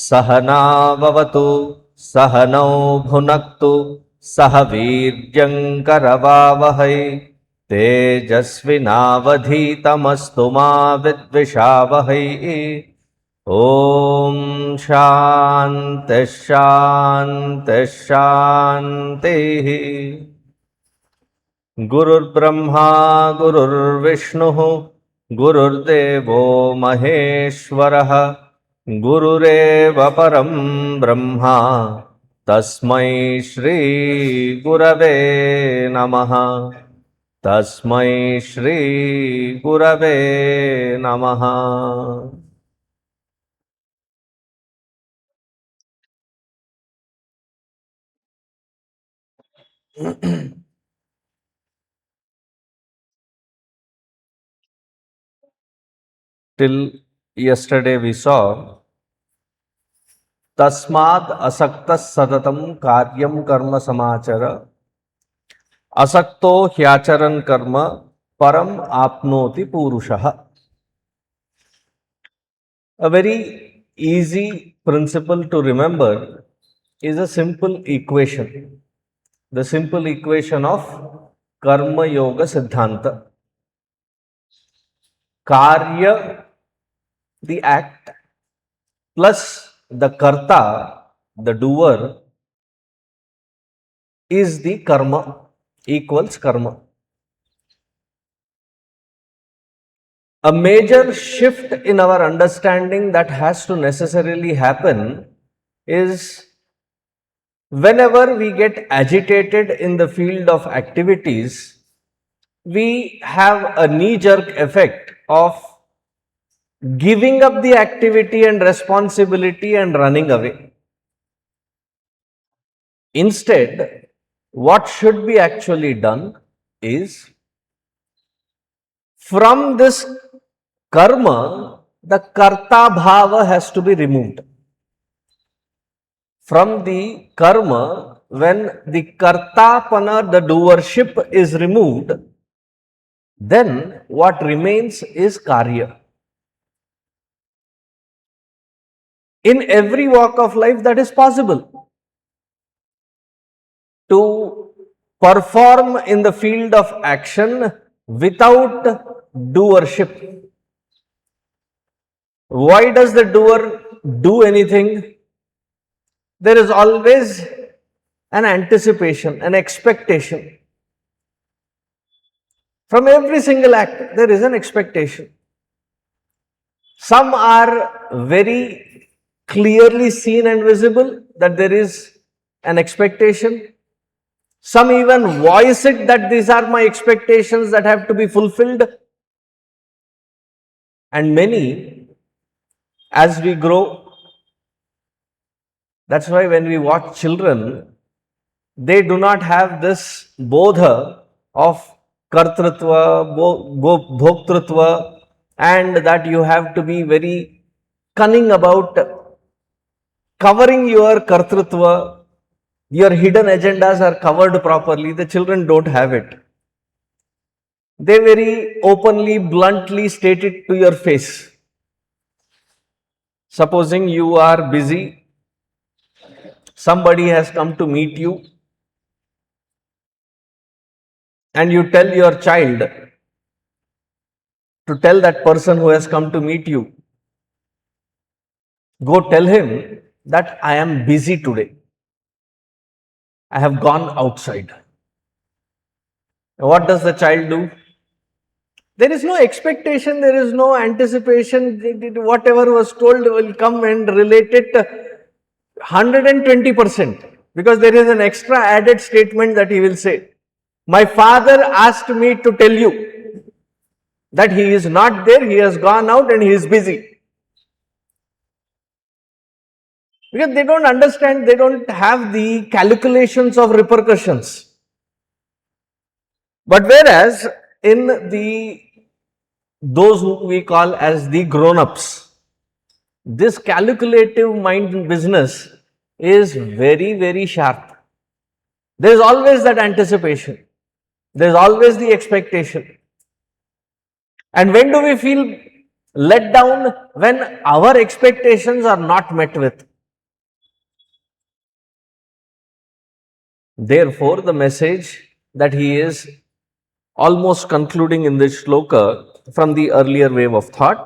सहनाववतु सहनौ भुनक्तु सह वीर्यङ्करवावहै तेजस्विनावधीतमस्तु मा विद्विषावहै। ॐ शान्तिः शान्तिः शान्तिः। गुरुर्ब्रह्मा गुरुर्विष्णुः गुरुर्देवो महेश्वरः गुरुरेव परं ब्रह्मा तस्मै श्री गुरवे नमः। तस्मै श्री गुरवे नमः। Till yesterday we saw तस्माद् असक्तः सततं कार्यं कर्म समाचर असक्तो ह्याचरन् कर्म param apnoti purushah. A very easy principle to remember is a simple equation. The simple equation of Karma Yoga Siddhanta. Karya, the act, plus the karta, the doer, is the karma, equals karma. A major shift in our understanding that has to necessarily happen is whenever we get agitated in the field of activities, we have a knee-jerk effect of giving up the activity and responsibility and running away. Instead, what should be actually done is, from this karma, the karta bhava has to be removed. From the karma, when the kartapana, the doership, is removed, then what remains is karya. In every walk of life, that is possible. To perform in the field of action without doership. Why does the doer do anything? There is always an anticipation, an expectation. From every single act, there is an expectation. Some are very clearly seen and visible that there is an expectation. Some even voice it that these are my expectations that have to be fulfilled. And many, as we grow, that's why when we watch children, they do not have this bodha of kartrutva, bhoktrutva, and that you have to be very cunning about covering your kartrutva. Your hidden agendas are covered properly. The children don't have it. They very openly, bluntly state it to your face. Supposing you are busy, somebody has come to meet you, and you tell your child to tell that person who has come to meet you, go tell him that I am busy today. I have gone outside. What does the child do? There is no expectation, there is no anticipation. Whatever was told will come and relate it 120%, because there is an extra added statement that he will say. My father asked me to tell you that he is not there, he has gone out and he is busy. Because they don't understand, they don't have the calculations of repercussions. But whereas in those who we call as the grown-ups, this calculative mind business is very, very sharp. There is always that anticipation. There is always the expectation. And when do we feel let down? When our expectations are not met with. Therefore, the message that he is almost concluding in this shloka from the earlier wave of thought,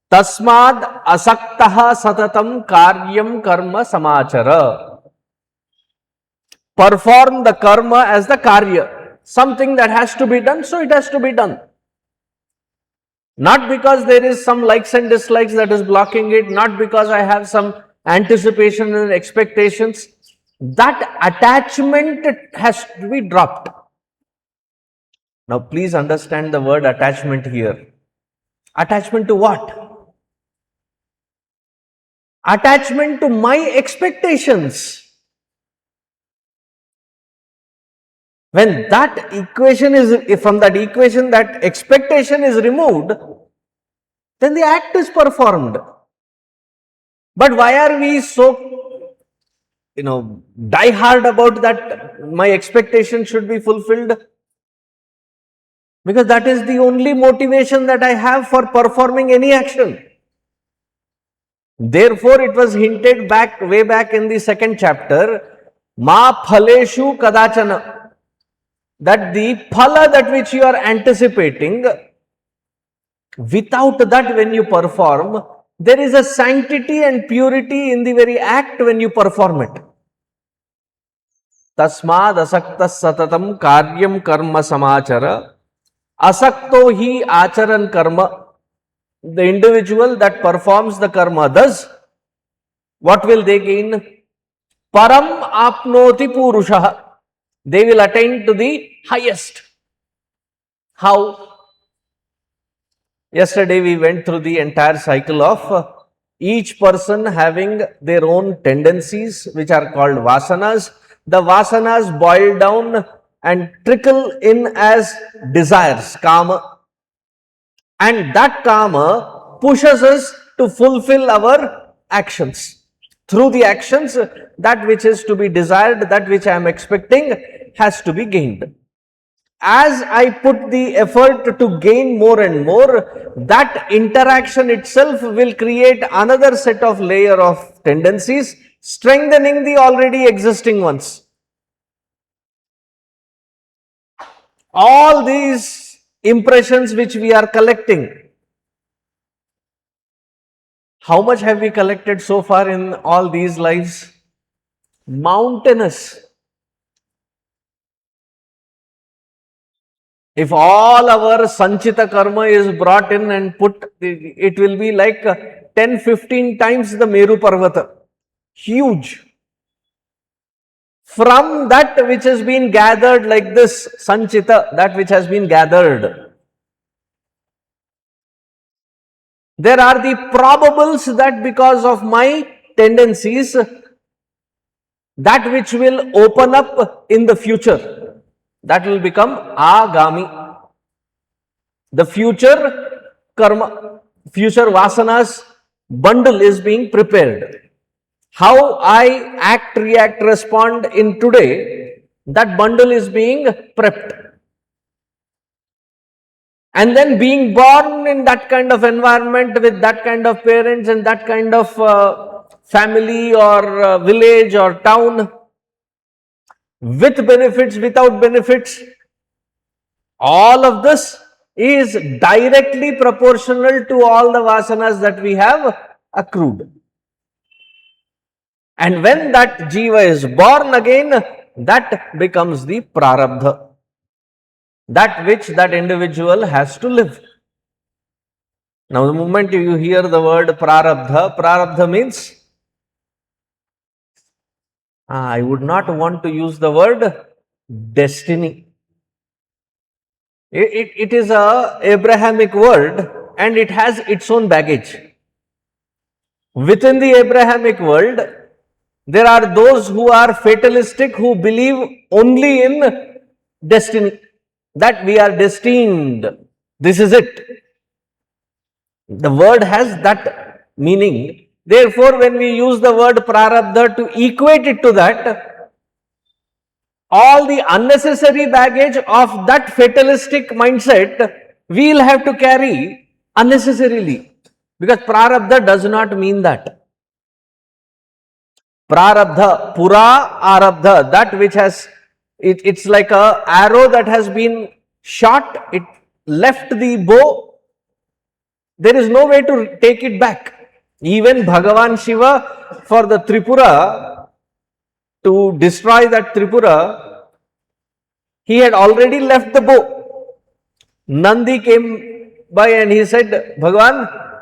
Tasmad asaktaha satatam karyam karma samachara. Perform the karma as the karya, something that has to be done, so it has to be done. Not because there is some likes and dislikes that is blocking it, not because I have some anticipation and expectations. That attachment has to be dropped. Now, please understand the word attachment here. Attachment to what? Attachment to my expectations. When that equation is, from that equation, that expectation is removed, then the act is performed. But why are we so, die hard about that my expectation should be fulfilled? Because that is the only motivation that I have for performing any action. Therefore, it was hinted way back in the second chapter, Ma phaleshu kadachana. That the phala that which you are anticipating, without that when you perform, there is a sanctity and purity in the very act when you perform it. Tasmad asaktas satatam karyam karma samachara. Asakto hi acharan karma. The individual that performs the karma does, what will they gain? Param apnoti purushaha. They will attain to the highest. How? Yesterday we went through the entire cycle of each person having their own tendencies, which are called vasanas. The vasanas boil down and trickle in as desires, kama. And that kama pushes us to fulfill our actions. Through the actions, that which is to be desired, that which I am expecting, has to be gained. As I put the effort to gain more and more, that interaction itself will create another set of layer of tendencies, strengthening the already existing ones. All these impressions which we are collecting, how much have we collected so far in all these lives? Mountainous. If all our sanchita karma is brought in and put, it will be like 10-15 times the Meru Parvata. Huge. From that which has been gathered like this, sanchita, that which has been gathered, there are the probables that because of my tendencies, that which will open up in the future, that will become agami. The future karma, future vasanas bundle is being prepared. How I act, react, respond in today, that bundle is being prepped. And then being born in that kind of environment with that kind of parents and that kind of family or village or town, with benefits, without benefits, all of this is directly proportional to all the vasanas that we have accrued. And when that jiva is born again, that becomes the prarabdha, that which that individual has to live. Now, the moment you hear the word prarabdha, prarabdha means, I would not want to use the word destiny. It is a Abrahamic word and it has its own baggage. Within the Abrahamic world, there are those who are fatalistic, who believe only in destiny, that we are destined. This is it. The word has that meaning. Therefore, when we use the word prarabdha to equate it to that, all the unnecessary baggage of that fatalistic mindset we'll have to carry unnecessarily, because prarabdha does not mean that. Prarabdha, pura arabdha, that which has, it's like a arrow that has been shot, it left the bow, there is no way to take it back. Even Bhagavan Shiva, for the Tripura, to destroy that Tripura, he had already left the bow. Nandi came by and he said, Bhagavan,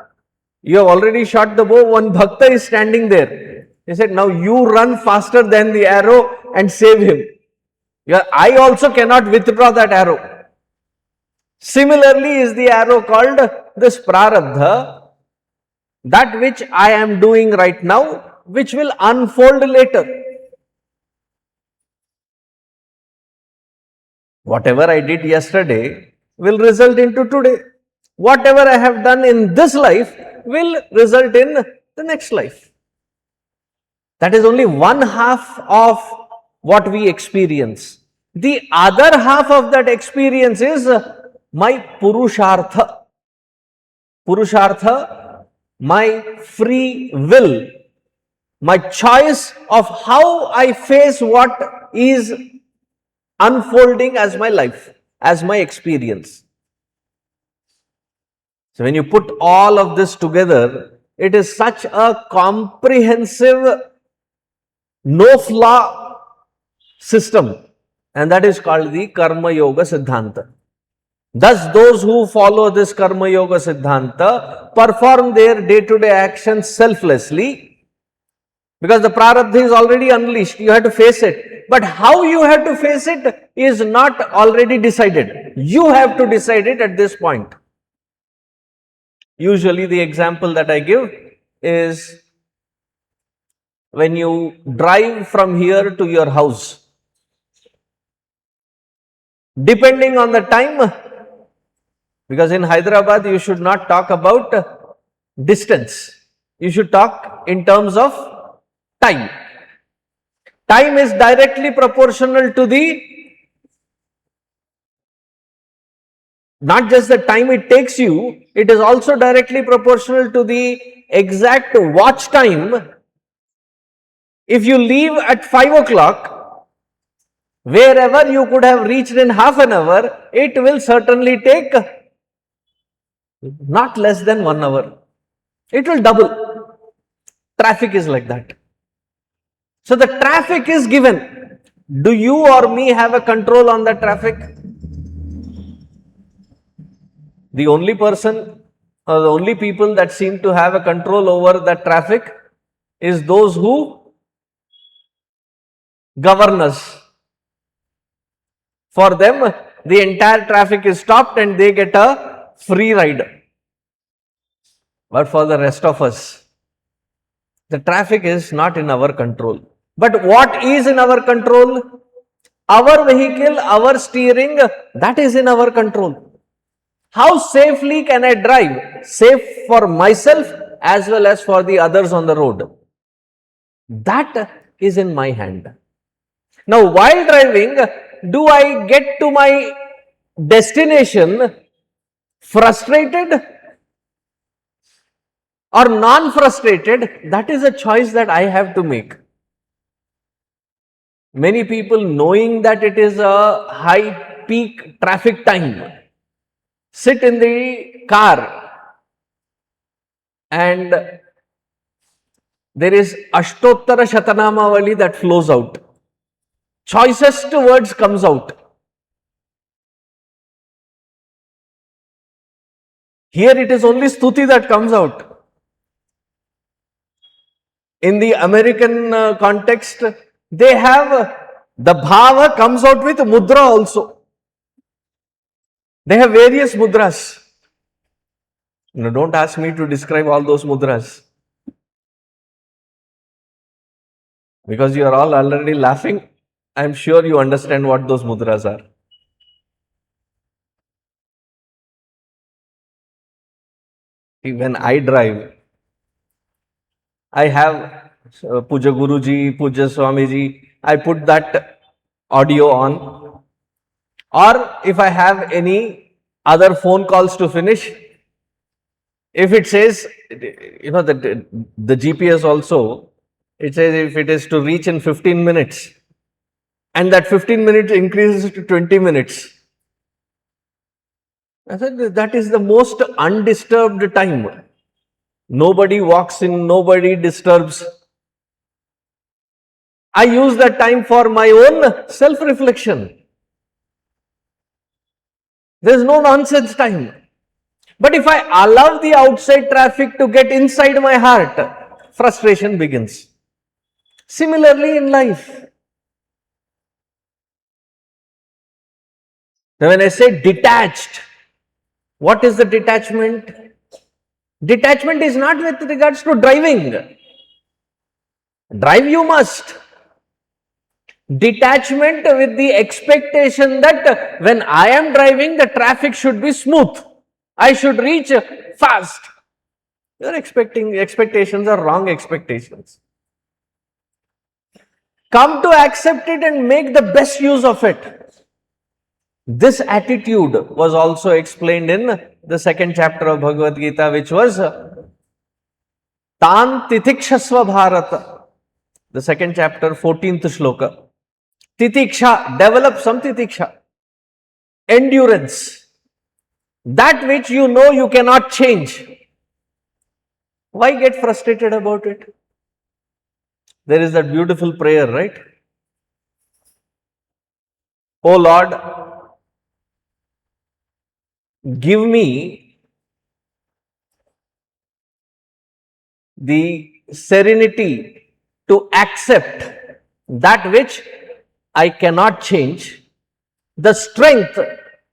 you have already shot the bow, one bhakta is standing there. He said, now you run faster than the arrow and save him. Yeah, I also cannot withdraw that arrow. Similarly is the arrow called this prarabdha, that which I am doing right now, which will unfold later. Whatever I did yesterday will result into today. Whatever I have done in this life will result in the next life. That is only one half of what we experience. The other half of that experience is my purushartha. Purushartha, my free will, my choice of how I face what is unfolding as my life, as my experience. So when you put all of this together, it is such a comprehensive, no flaw system, and that is called the Karma Yoga Siddhanta. Thus, those who follow this Karma Yoga Siddhanta perform their day-to-day actions selflessly, because the prarabdha is already unleashed. You have to face it. But how you have to face it is not already decided. You have to decide it at this point. Usually the example that I give is when you drive from here to your house. Depending on the time, because in Hyderabad you should not talk about distance. You should talk in terms of time. Time is directly proportional to the, not just the time it takes you, it is also directly proportional to the exact watch time. If you leave at 5 o'clock, wherever you could have reached in half an hour, it will certainly take not less than 1 hour. It will double. Traffic is like that. So the traffic is given. Do you or me have a control on the traffic? The only person or the only people that seem to have a control over the traffic is those who govern us. For them, the entire traffic is stopped and they get a free ride. But for the rest of us, the traffic is not in our control. But what is in our control? Our vehicle, our steering, that is in our control. How safely can I drive? Safe for myself as well as for the others on the road. That is in my hand. Now, while driving, do I get to my destination frustrated or non-frustrated? That is a choice that I have to make. Many people, knowing that it is a high peak traffic time, sit in the car and there is Ashtottara Shatanamavali that flows out. choicest words comes out. Here it is only stuti that comes out. In the American context, they have the bhava comes out with mudra also. They have various mudras. Don't ask me to describe all those mudras, because you are all already laughing. I am sure you understand what those mudras are. When I drive, I have Pujya Guruji, Pujya Swamiji. I put that audio on. Or if I have any other phone calls to finish, if it says, that the GPS also, it says if it is to reach in 15 minutes, and that 15 minutes increases to 20 minutes. I said that is the most undisturbed time. Nobody walks in, nobody disturbs. I use that time for my own self-reflection. There is no nonsense time. But if I allow the outside traffic to get inside my heart, frustration begins. Similarly in life. Now when I say detached, what is the detachment? Detachment is not with regards to driving. Drive you must. Detachment with the expectation that when I am driving, the traffic should be smooth. I should reach fast. Your expectations are wrong expectations. Come to accept it and make the best use of it. This attitude was also explained in the second chapter of Bhagavad Gita, which was Tan Titikshasva Bharata. The second chapter, 14th shloka. Titiksha, develop some titiksha. Endurance. That which you know you cannot change. Why get frustrated about it? There is that beautiful prayer, right? Oh Lord, give me the serenity to accept that which I cannot change, the strength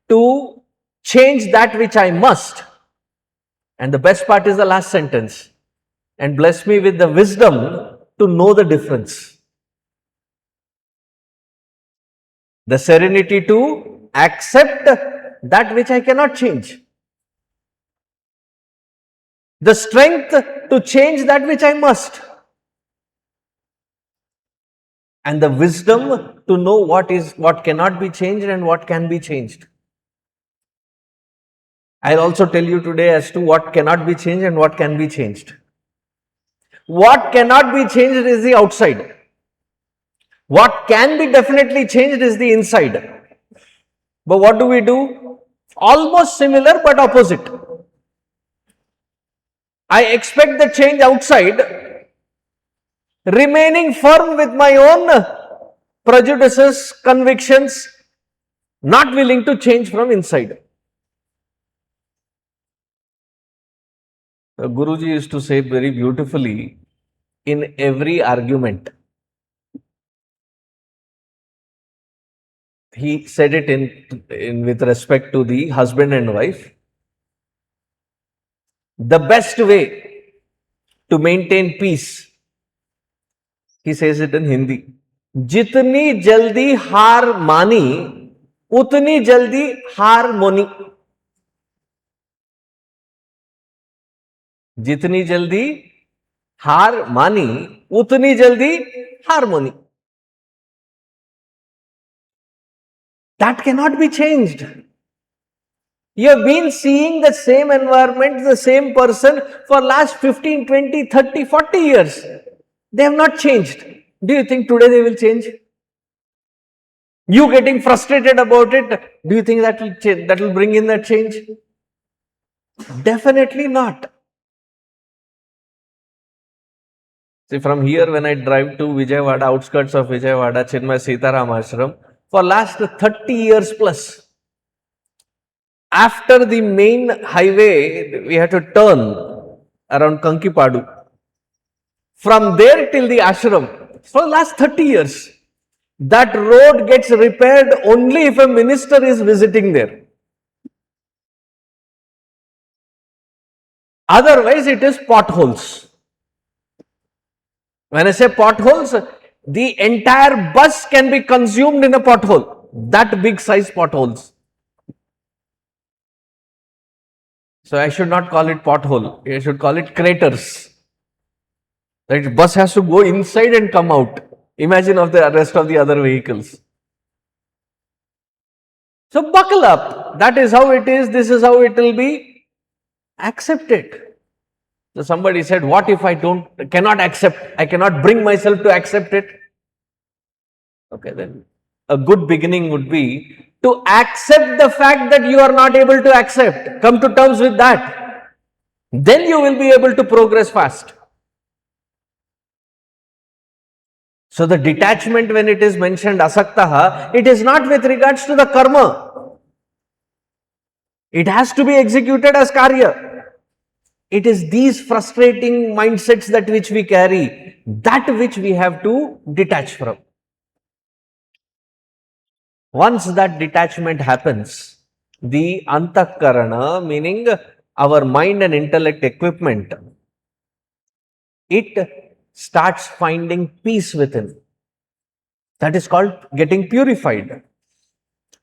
to change that which I must. And the best part is the last sentence. And bless me with the wisdom to know the difference. The serenity to accept that which I cannot change. The strength to change that which I must. And the wisdom to know what cannot be changed and what can be changed. I'll also tell you today as to what cannot be changed and what can be changed. What cannot be changed is the outside. What can be definitely changed is the inside. But what do we do? Almost similar but opposite. I expect the change outside, remaining firm with my own prejudices, convictions, not willing to change from inside. Guruji used to say very beautifully, in every argument, he said it in with respect to the husband and wife. The best way to maintain peace, he says it in Hindi, जितनी जल्दी हार मानी उतनी जल्दी harmony. जितनी जल्दी हार मानी उतनी जल्दी harmony. That cannot be changed. You have been seeing the same environment, the same person for last 15, 20, 30, 40 years. They have not changed. Do you think today they will change? You getting frustrated about it, do you think that will change, that will bring in that change? Definitely not. See, from here when I drive to Vijayawada, outskirts of Vijayawada, Chinmay Sitaram Ashram, for last 30 years plus, after the main highway, we had to turn around Kankipadu. From there till the ashram, for the last 30 years, that road gets repaired only if a minister is visiting there. Otherwise, it is potholes. When I say potholes, the entire bus can be consumed in a pothole. That big size potholes. So I should not call it pothole. I should call it craters. That bus has to go inside and come out. Imagine of the rest of the other vehicles. So buckle up. That is how it is. This is how it will be. Accept it. So somebody said, what if I cannot accept? I cannot bring myself to accept it. Okay, then a good beginning would be to accept the fact that you are not able to accept. Come to terms with that. Then you will be able to progress fast. So the detachment, when it is mentioned asaktaha, it is not with regards to the karma. It has to be executed as karya. It is these frustrating mindsets that which we carry, that which we have to detach from. Once that detachment happens, the antakarana, meaning our mind and intellect equipment, it starts finding peace within. That is called getting purified.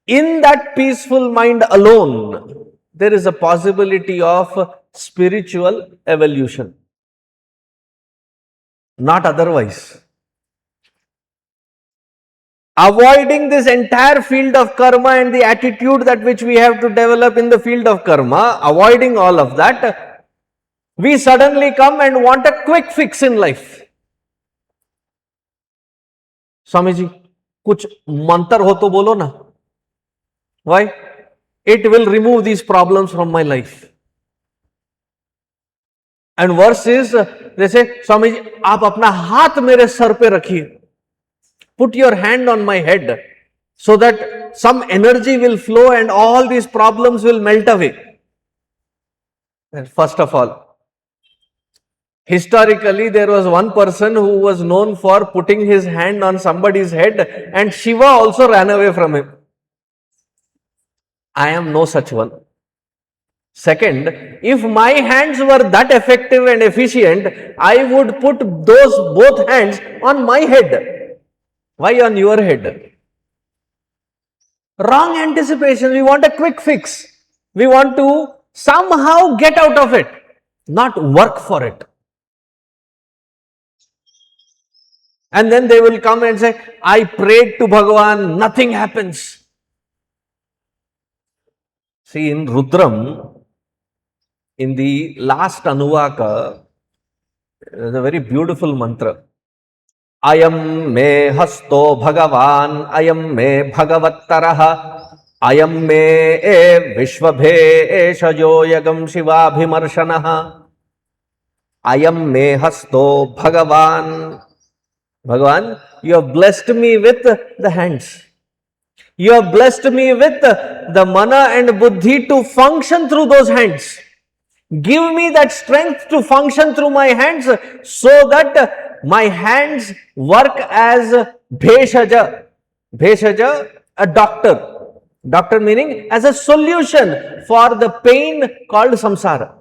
In that peaceful mind alone, there is a possibility of spiritual evolution. Not otherwise. Avoiding this entire field of karma and the attitude that which we have to develop in the field of karma, avoiding all of that, we suddenly come and want a quick fix in life. Swami ji, kuch mantar ho to bolo na. Why? It will remove these problems from my life. And worse is, they say, Swami ji, aap apna haath mere sar pe rakhiye. Put your hand on my head so that some energy will flow and all these problems will melt away. First of all, historically, there was one person who was known for putting his hand on somebody's head and Shiva also ran away from him. I am no such one. Second, if my hands were that effective and efficient, I would put those both hands on my head. Why on your head? Wrong anticipation. We want a quick fix. We want to somehow get out of it, not work for it. And then they will come and say, I prayed to Bhagavan, nothing happens. See, in Rudram, in the last Anuvaka, there is a very beautiful mantra. Ayam me hasto Bhagavan, ayam me Bhagavattarah, ayam me vishvabhe shajojagam shivabhimarshanaha, ayam me hasto Bhagavan. Bhagavan, you have blessed me with the hands. You have blessed me with the mana and buddhi to function through those hands. Give me that strength to function through my hands so that my hands work as bheshaja. Bheshaja, a doctor. Doctor meaning as a solution for the pain called samsara.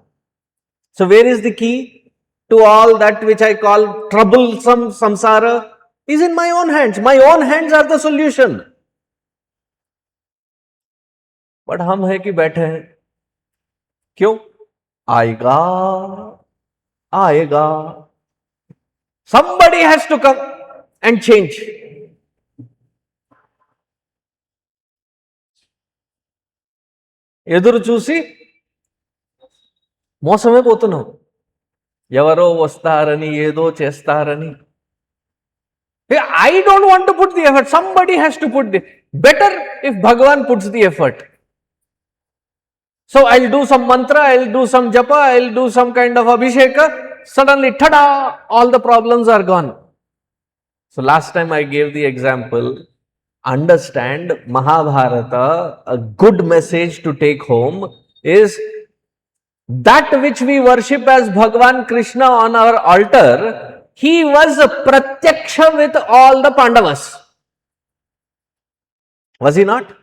So where is the key to all that which I call troublesome samsara? Is in my own hands. My own hands are the solution. But हम है कि बैठे हैं क्यों आएगा आएगा somebody has to come and change. ఎదురు చూసి మోసమైపోతున్నాం ఎవరో వస్తారని ఏదో చేస్తారని I don't want to put the effort. Somebody has to put the better if Bhagavan puts the effort. So I'll do some mantra, I'll do some japa, I'll do some kind of abhisheka, suddenly, tada, all the problems are gone. So last time I gave the example, understand Mahabharata, a good message to take home is that which we worship as Bhagavan Krishna on our altar, he was pratyaksha with all the Pandavas. Was he not?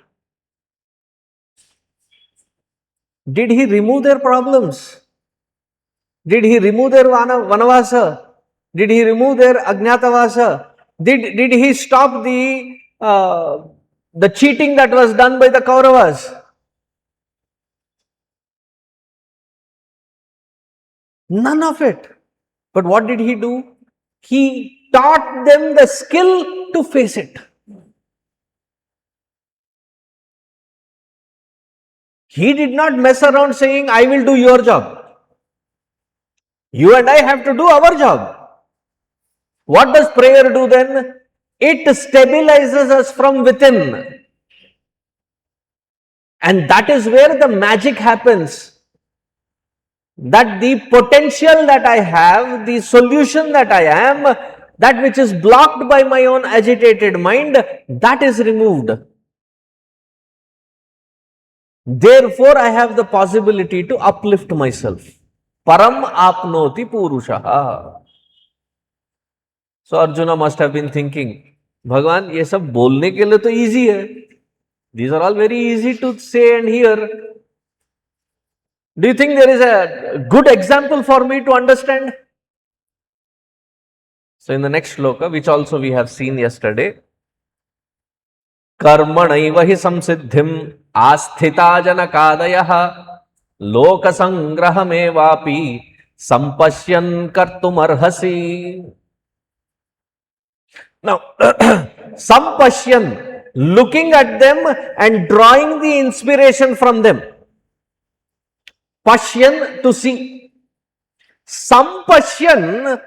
Did he remove their problems? Did he remove their vanavasa? Did he remove their ajnatavasa? Did he stop the cheating that was done by the Kauravas? None of it. But what did he do? He taught them the skill to face it. He did not mess around saying, I will do your job. You and I have to do our job. What does prayer do then? It stabilizes us from within. And that is where the magic happens. That the potential that I have, the solution that I am, that which is blocked by my own agitated mind, that is removed. Therefore, I have the possibility to uplift myself. Param apnoti purushaha. So Arjuna must have been thinking, Bhagavan, ये सब बोलने के लिए तो easy है. These are all very easy to say and hear. Do you think there is a good example for me to understand? So in the next shloka, which also we have seen yesterday, कर्मणैव हि संसिद्धिम् आस्थिता जनकादयः लोकसंग्रहमेवापि संपश्यन् कर्तुमर्हसि. Now, sampashyan, looking at them and drawing the inspiration from them. Pashyan, to see. Sampashyan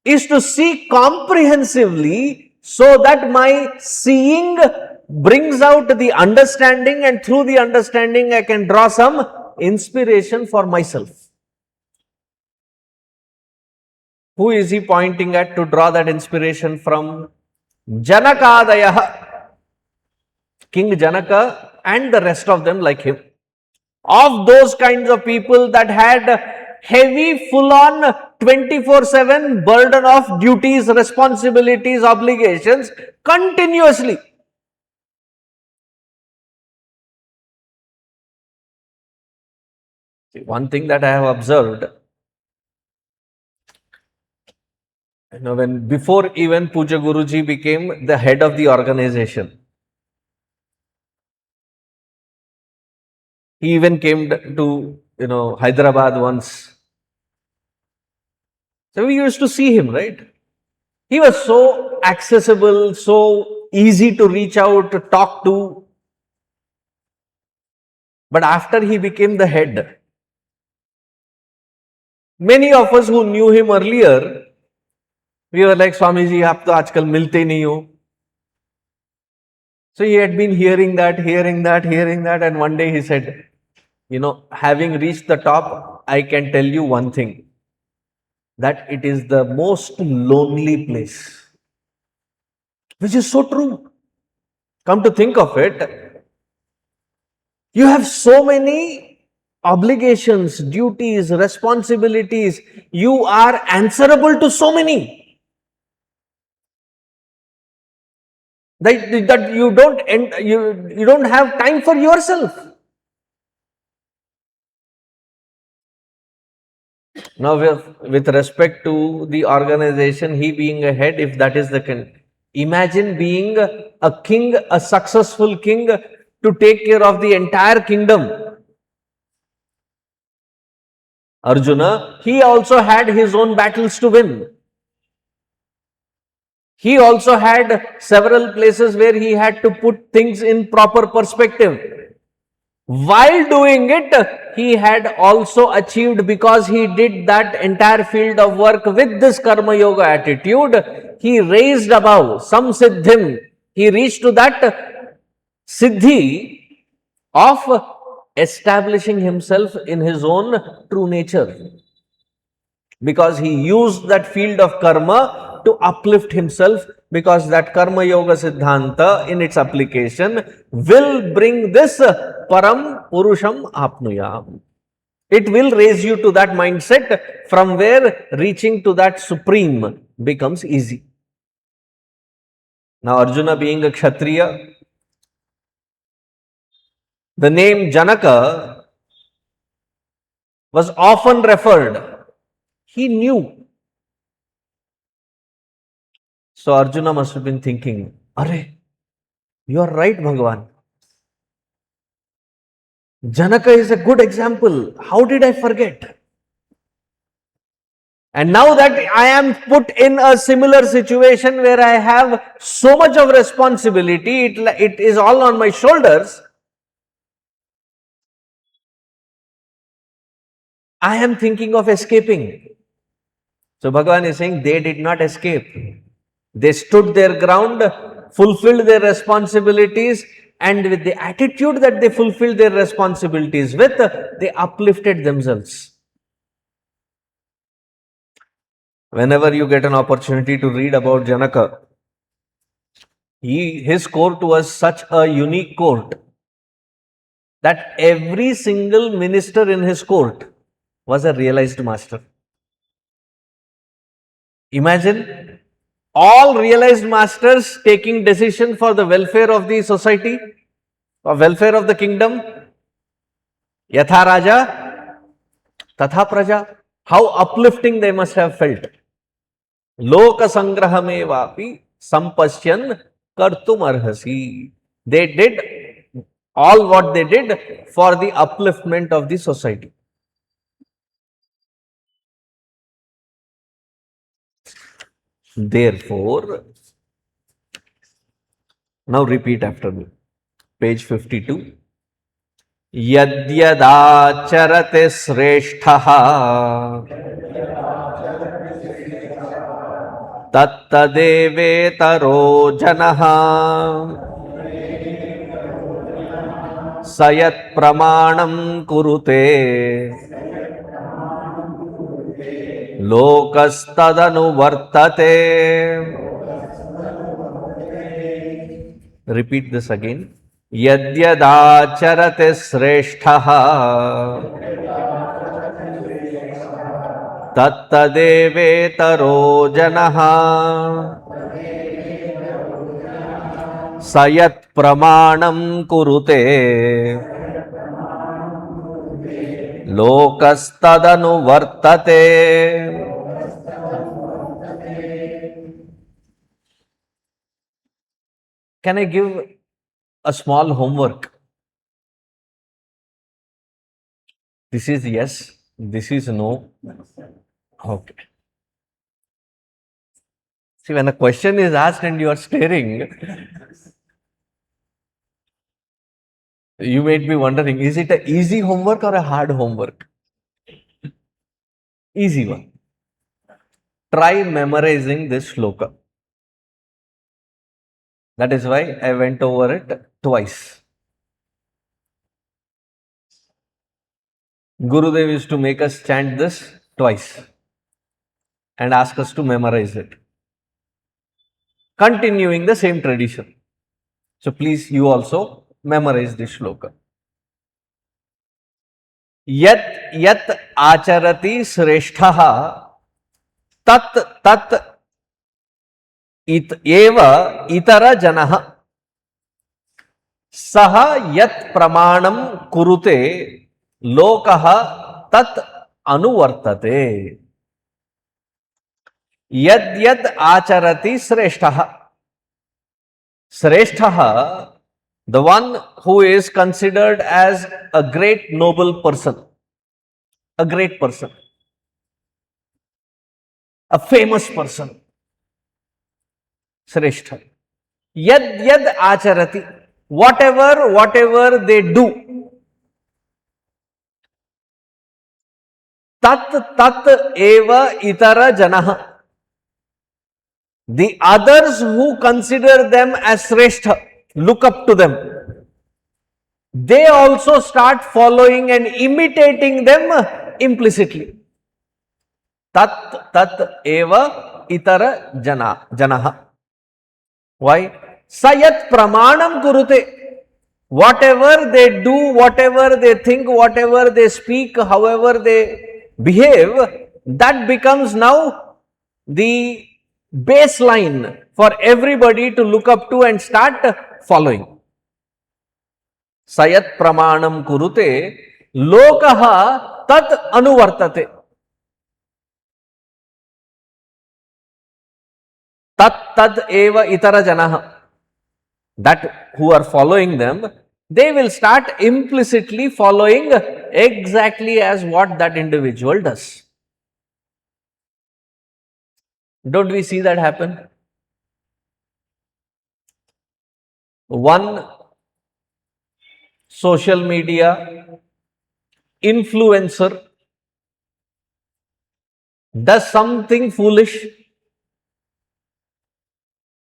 is to see comprehensively so that my seeing brings out the understanding, and through the understanding I can draw some inspiration for myself. Who is he pointing at to draw that inspiration from? Janakadaya, King Janaka and the rest of them like him. Of those kinds of people that had heavy, full-on, 24/7 burden of duties, responsibilities, obligations continuously. One thing that I have observed, when before even Pujya Guruji became the head of the organization, he even came to Hyderabad once. So we used to see him, right? He was so accessible, so easy to reach out, to talk to. But after he became the head, many of us who knew him earlier, we were like, Swamiji, aap to aajkal milte nahi ho. So he had been hearing that, and one day he said, having reached the top, I can tell you one thing, that it is the most lonely place. Which is so true. Come to think of it, you have so many obligations, duties, responsibilities. You are answerable to so many. That you don't have time for yourself. Now, with respect to the organization, he being a head, if that is the king, imagine being a king, a successful king, to take care of the entire kingdom. Arjuna, he also had his own battles to win. He also had several places where he had to put things in proper perspective. While doing it, he had also achieved, because he did that entire field of work with this Karma Yoga attitude, he raised above, some siddhim. He reached to that siddhi of establishing himself in his own true nature. because he used that field of karma to uplift himself, because that karma yoga siddhanta in its application will bring this param purusham apnuyam. It will raise you to that mindset from where reaching to that supreme becomes easy. Now Arjuna being a Kshatriya, the name Janaka was often referred. He knew. So Arjuna must have been thinking, Are, you are right, Bhagavan. Janaka is a good example. How did I forget? And now that I am put in a similar situation where I have so much of responsibility, it is all on my shoulders, I am thinking of escaping. So Bhagavan is saying they did not escape. They stood their ground, fulfilled their responsibilities, and with the attitude that they fulfilled their responsibilities with, they uplifted themselves. Whenever you get an opportunity to read about Janaka, his court was such a unique court that every single minister in his court was a realized master. Imagine all realized masters taking decision for the welfare of the society, or welfare of the kingdom. Yatha Raja, Tatha Praja. How uplifting they must have felt. Loka sangrahame vapi sampasyan kartum arhasi. They did all what they did for the upliftment of the society. Therefore, now repeat after me. Page 52. यद्यदाचरते श्रेष्ठः तत्तदेवेतरो जनः स यत्प्रमाणं कुरुते लोकस्तदनुवर्तते. Repeat this again. यद्यदाचरते श्रेष्ठः तत्तदेवेतरो जनः स यत्प्रमाणं कुरुते लोकस्तदनुवर्तते. Can I give a small homework? This is yes, this is no. Okay. See, when a question is asked and you are staring, you may be wondering, is it an easy homework or a hard homework? Easy one. Try memorizing this shloka. That is why I went over it twice. Gurudev used to make us chant this twice and ask us to memorize it, continuing the same tradition. So please, you also memorize this shloka. Yat yat acharati sreshtaha tat tat eva itara janaha saha yat pramanam kurute lokaha tat anuvartate. Yad yad acharati sreshtaha. Sreshtaha, the one who is considered as a great noble person, a great person, a famous person. Sreshtha. Yad yad acharati. Whatever they do. Tat eva itara janaha. The others who consider them as Sreshtha, look up to them, they also start following and imitating them implicitly. tat tat eva itara janaha. Why? Sayat pramanam kurute. Whatever they do, whatever they think, whatever they speak, however they behave, that becomes now the baseline for everybody to look up to and start following. Sayat pramanam kurute, lokaha tat anuvartate. Tat tad eva itara janaha. That who are following them, they will start implicitly following exactly as what that individual does. Don't we see that happen? One social media influencer does something foolish.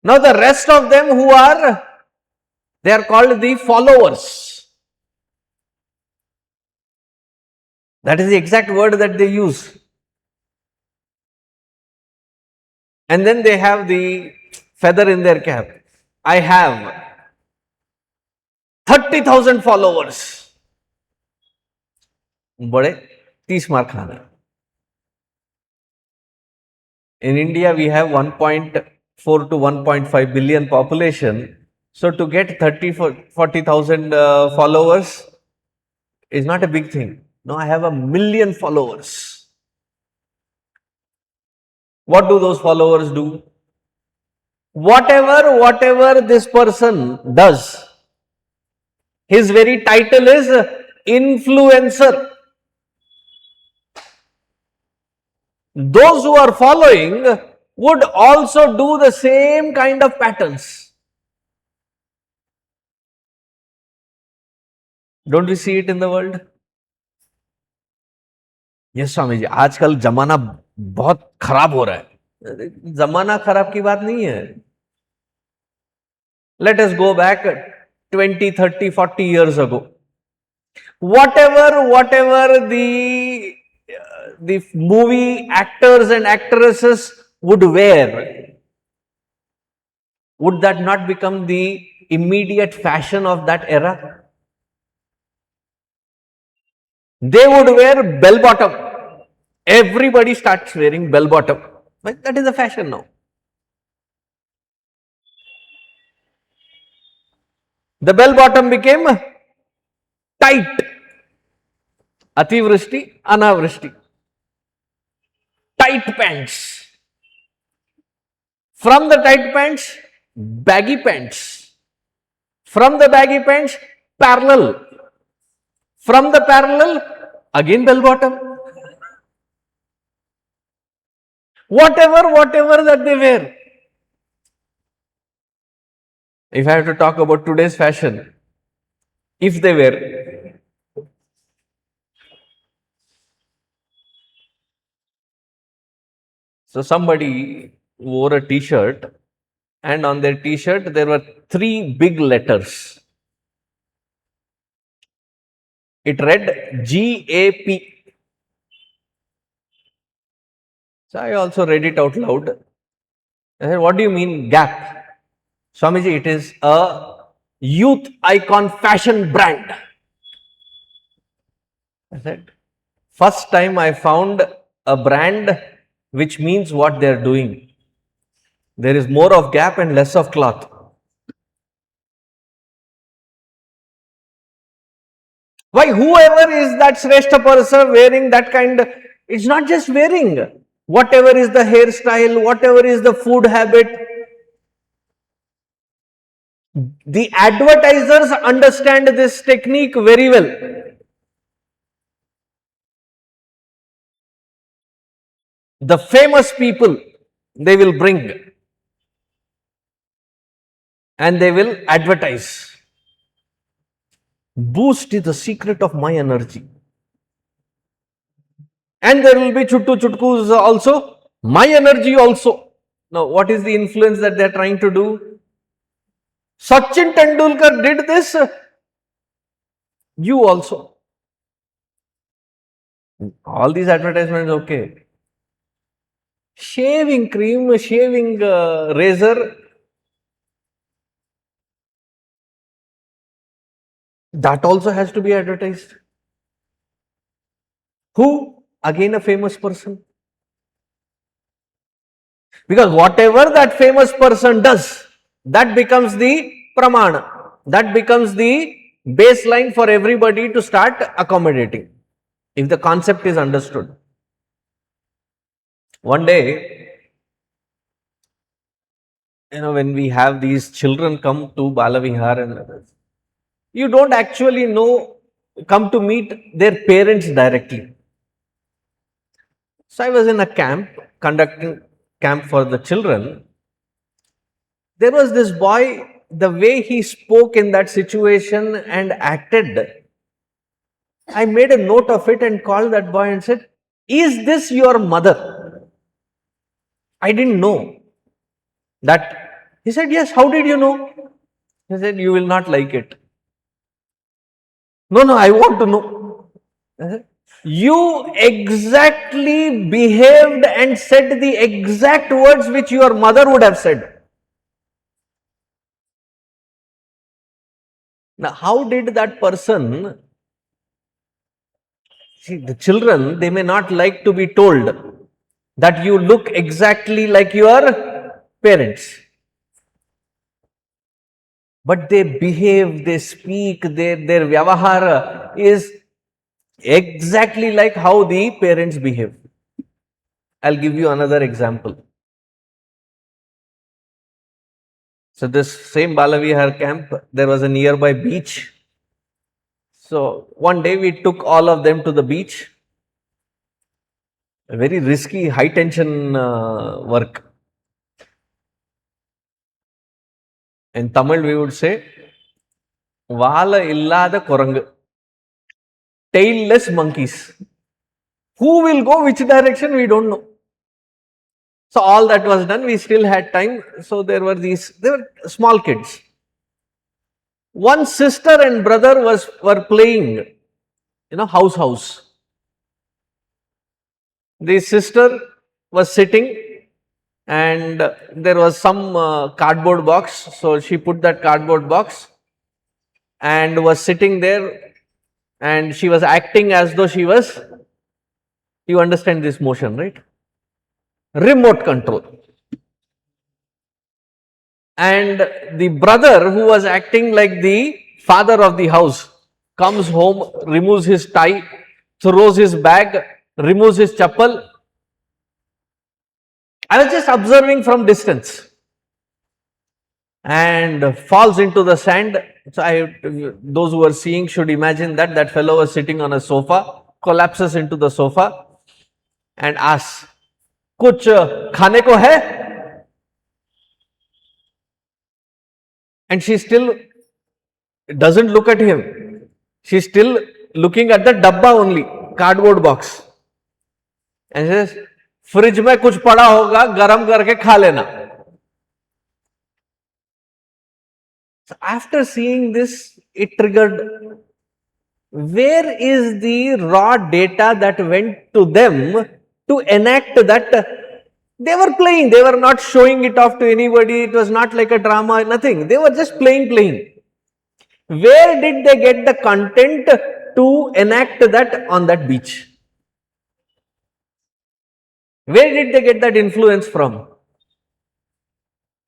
Now the rest of them who are, they are called the followers. That is the exact word that they use. And then they have the feather in their cap. I have 30,000 followers. बड़े 30 मार खाना. In India, we have 1.4 to 1.5 billion population. So to get 40,000 followers is not a big thing. No, I have 1,000,000 followers. What do those followers do? Whatever this person does, his very title is influencer. Those who are following would also do the same kind of patterns. Don't we see it in the world? Yes Swami ji, आजकल जमाना बहुत खराब हो रहा है. जमाना खराब की बात नहीं है. Let us go back 20, 30, 40 years ago. Whatever the movie actors and actresses would wear, would that not become the immediate fashion of that era? They would wear bell bottom. Everybody starts wearing bell bottom. But that is the fashion now. The bell bottom became tight. Ativrishti, anavrishti. Tight pants. From the tight pants, baggy pants. From the baggy pants, parallel. From the parallel, again bell bottom. Whatever that they wear. If I have to talk about today's fashion, if they wear, so somebody wore a t-shirt and on their t-shirt there were 3 big letters. It read GAP. So I also read it out loud. I said, what do you mean gap? Swamiji, it is a youth icon fashion brand. I said, first time I found a brand which means what they are doing. There is more of gap and less of cloth. Why, whoever is that Shrestha person wearing that kind, it's not just wearing. Whatever is the hairstyle, whatever is the food habit, the advertisers understand this technique very well. The famous people, they will bring and they will advertise. Boost is the secret of my energy. And there will be chuttu chutkus also, my energy also. Now, what is the influence that they are trying to do? Sachin Tendulkar did this, you also. All these advertisements, okay. shaving cream, shaving razor, that also has to be advertised. Who? Again a famous person. Because whatever that famous person does, that becomes the pramana. That becomes the baseline for everybody to start accommodating, if the concept is understood. One day, when we have these children come to Balavihar and others, you don't actually come to meet their parents directly. So I was in a camp, conducting camp for the children. There was this boy, the way he spoke in that situation and acted, I made a note of it and called that boy and said, "Is this your mother?" I didn't know that. He said, "Yes." "How did you know?" He said, "You will not like it." "No, no, I want to know." I said, "You exactly behaved and said the exact words which your mother would have said." Now, how did that person see? The children, they may not like to be told that you look exactly like your parents, but they behave, they speak, their vyavahara is exactly like how the parents behave. I'll give you another example. So this same Balavihar camp, there was a nearby beach. So one day we took all of them to the beach. A very risky, high tension work. In Tamil we would say, Vala illada korangu, tailless monkeys. Who will go which direction, we don't know. So all that was done, we still had time. So there were small kids. One sister and brother were playing, house. The sister was sitting and there was some cardboard box. So she put that cardboard box and was sitting there, and she was acting as though she was, you understand this motion, right? Remote control. And the brother, who was acting like the father of the house, comes home, removes his tie, throws his bag, removes his chappal. I was just observing from distance, and falls into the sand. So those who are seeing should imagine that fellow was sitting on a sofa, collapses into the sofa and asks, "Kuch khane ko hai?" And she still doesn't look at him. She's still looking at the dabba only, cardboard box. And she says, "Fridge में कुछ पड़ा होगा, गरम करके खा लेना." So after seeing this, it triggered, where is the raw data that went to them to enact that? They were playing, they were not showing it off to anybody, it was not like a drama, nothing. They were just playing. Where did they get the content to enact that on that beach? Where did they get that influence from?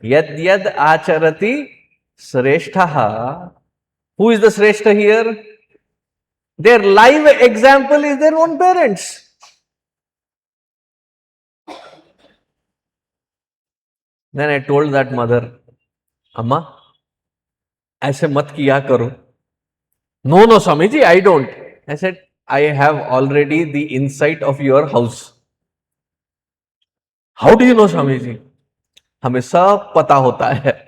Yad yad acharati sreshtaha. Who is the sreshta here? Their live example is their own parents. Then I told that mother, "Amma, ऐसे मत किया करो." "No, no, Swamiji, I don't." I said, "I have already the insight of your house." "How do you know, Swamiji?" "हमें सब पता होता है."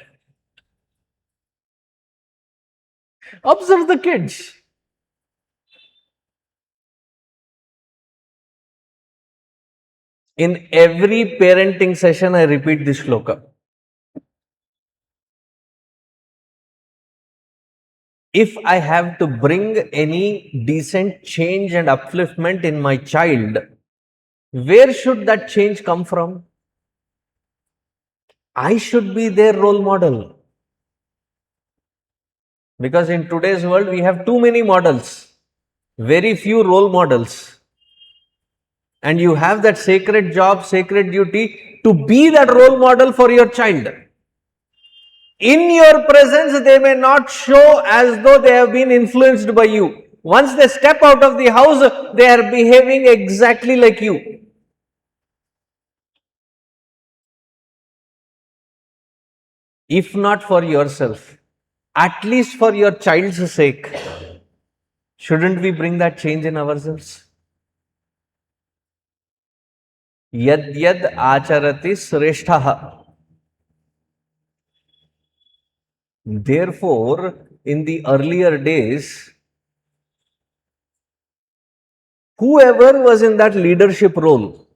Observe the kids. In every parenting session, I repeat this shloka. If I have to bring any decent change and upliftment in my child, where should that change come from? I should be their role model. Because in today's world, we have too many models, very few role models. And you have that sacred job, sacred duty to be that role model for your child. In your presence, they may not show as though they have been influenced by you. Once they step out of the house, they are behaving exactly like you. If not for yourself, at least for your child's sake, shouldn't we bring that change in ourselves? Yad yad acharati sreshtaha. Therefore, in the earlier days, whoever was in that leadership role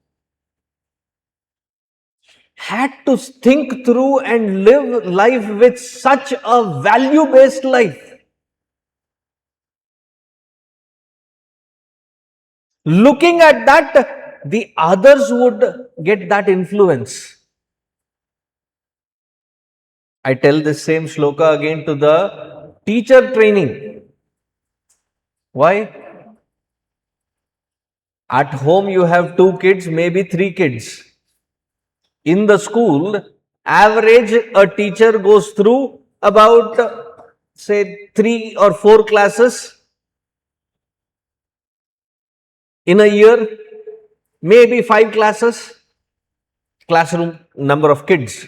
had to think through and live life with such a value-based life. Looking at that, the others would get that influence. I tell this same shloka again to the teacher training. Why? At home you have 2 kids, maybe 3 kids. In the school, average a teacher goes through about say 3 or 4 classes in a year, maybe 5 classes, classroom number of kids.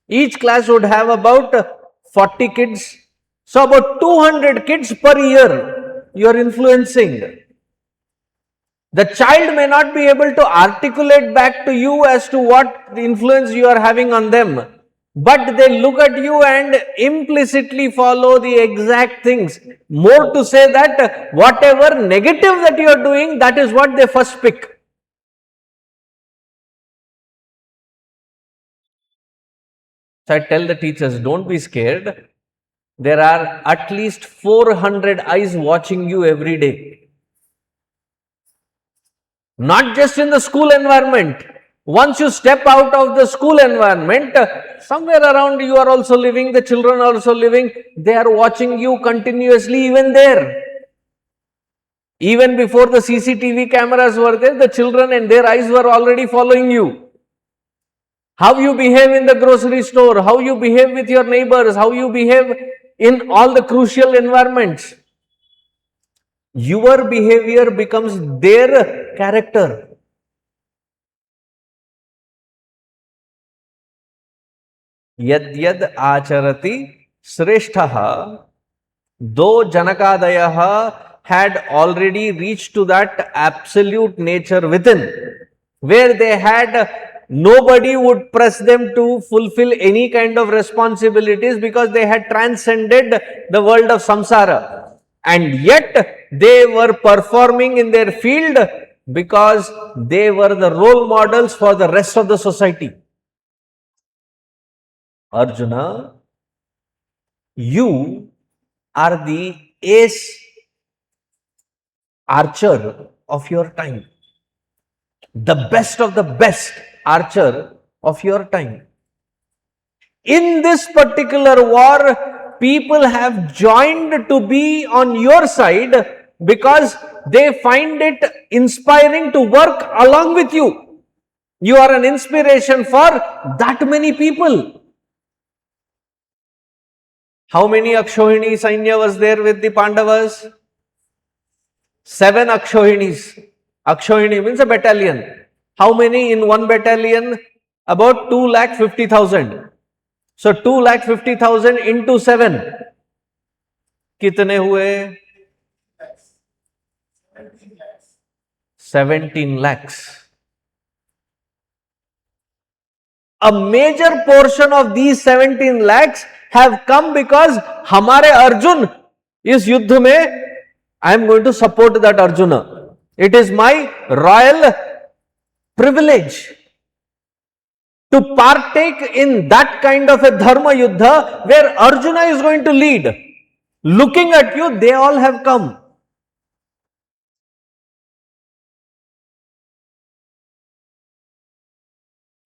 Each class would have about 40 kids. So about 200 kids per year you are influencing. The child may not be able to articulate back to you as to what influence you are having on them, but they look at you and implicitly follow the exact things. More to say that whatever negative that you are doing, that is what they first pick. So I tell the teachers, don't be scared. There are at least 400 eyes watching you every day. Not just in the school environment. Once you step out of the school environment, somewhere around you are also living, the children are also living, they are watching you continuously even there. Even before the CCTV cameras were there, the children and their eyes were already following you. How you behave in the grocery store, how you behave with your neighbors, how you behave in all the crucial environments. Your behavior becomes their character. Yad yad acharati sreshtaha. Though Janakadayaha had already reached to that absolute nature within, where they had nobody would press them to fulfill any kind of responsibilities because they had transcended the world of samsara. And yet they were performing in their field because they were the role models for the rest of the society. Arjuna, you are the ace archer of your time, the best of the best archer of your time. In this particular war, people have joined to be on your side because they find it inspiring to work along with you. You are an inspiration for that many people. How many Akshohini Sainya was there with the Pandavas? 7 Akshohinis. Akshohini means a battalion. How many in one battalion? About 2,50,000. So 2,50,000 into 7. कितने हुए? 17 lakhs. A major portion of these 17 lakhs have come because हमारे अर्जुन इस युद्ध में I am going to support that Arjuna. It is my royal privilege to partake in that kind of a dharma yuddha where Arjuna is going to lead. Looking at you, they all have come.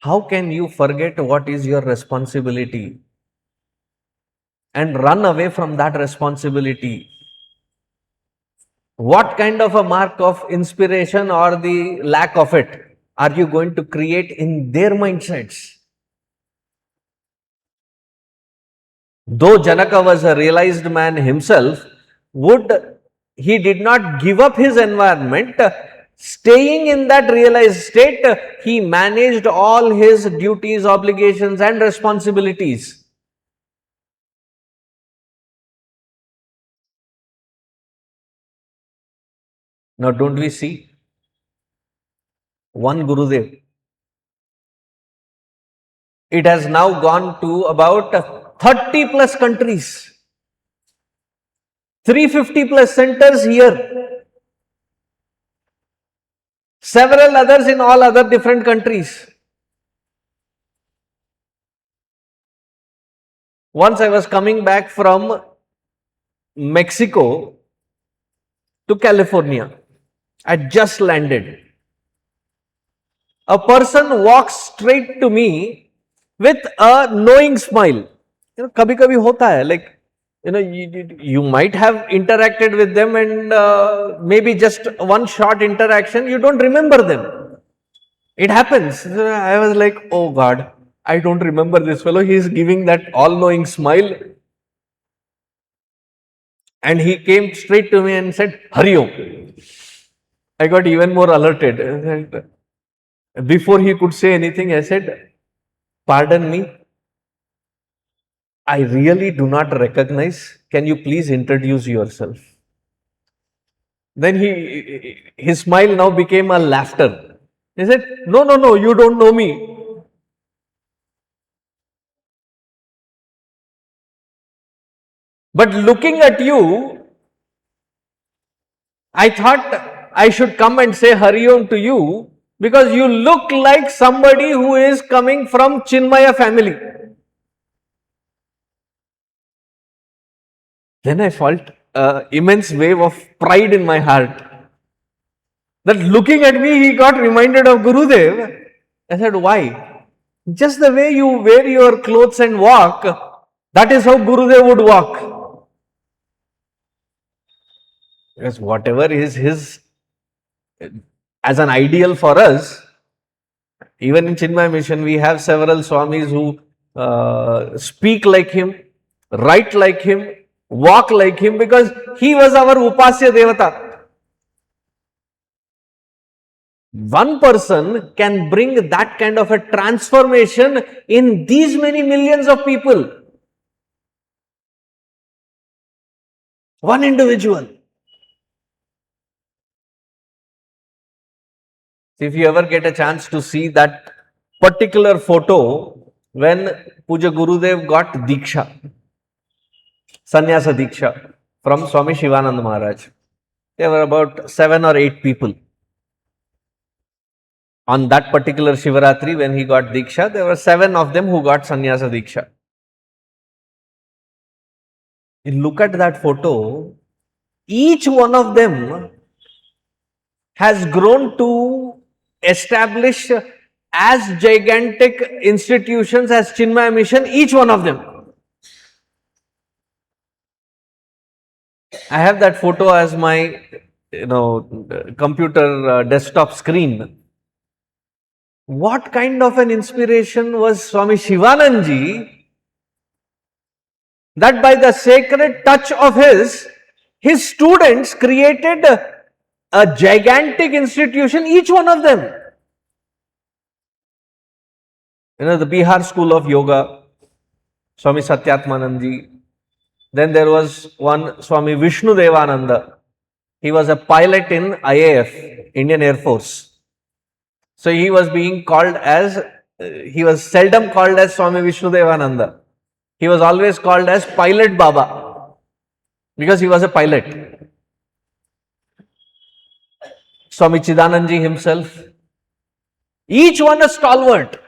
How can you forget what is your responsibility and run away from that responsibility? What kind of a mark of inspiration or the lack of it are you going to create in their mindsets? Though Janaka was a realized man himself, he did not give up his environment. Staying in that realized state, he managed all his duties, obligations, and responsibilities. Now, don't we see one Gurudev? It has now gone to about 30 plus countries, 350 plus centers here, several others in all other different countries. Once I was coming back from Mexico to California. I just landed. A person walks straight to me with a knowing smile. Kabhi kabhi hota hai, like, you might have interacted with them and maybe just one short interaction, you don't remember them. It happens. I was like, oh God, I don't remember this fellow. He is giving that all-knowing smile. And he came straight to me and said, Hari Om. I got even more alerted. Before he could say anything, I said, pardon me, I really do not recognize. Can you please introduce yourself? Then his smile now became a laughter. He said, no, you don't know me. But looking at you, I thought I should come and say Hari Om to you because you look like somebody who is coming from Chinmaya family. Then I felt an immense wave of pride in my heart. That looking at me, he got reminded of Gurudev. I said, why? Just the way you wear your clothes and walk, that is how Gurudev would walk. Because whatever is his, as an ideal for us, even in Chinmaya Mission, we have several Swamis who speak like him, write like him, walk like him, because he was our Upasya Devata. One person can bring that kind of a transformation in these many millions of people. One individual. If you ever get a chance to see that particular photo when Pujya Gurudev got Diksha, Sannyasa Diksha from Swami Shivananda Maharaj. There were about 7 or 8 people. On that particular Shivaratri, when he got Diksha, there were 7 of them who got Sannyasa Diksha. You look at that photo, each one of them has grown to establish as gigantic institutions as Chinmaya Mission, each one of them. I have that photo as my, computer desktop screen. What kind of an inspiration was Swami Shivanandaji that by the sacred touch of his students created a gigantic institution, each one of them. The Bihar School of Yoga, Swami Satyatmanandji. Then there was one Swami Vishnu Devananda. He was a pilot in IAF, Indian Air Force. So he was being called as, he was seldom called as Swami Vishnu Devananda. He was always called as Pilot Baba because he was a pilot. Swami Chidanandji himself, each one a stalwart.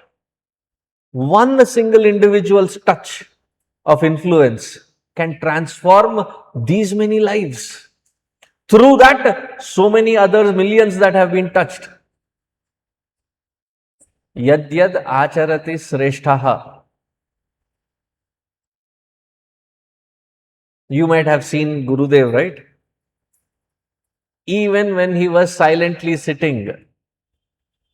One single individual's touch of influence can transform these many lives. Through that, so many other millions that have been touched. Yadyad acharati sreshtaha. You might have seen Gurudev, right? Even when he was silently sitting,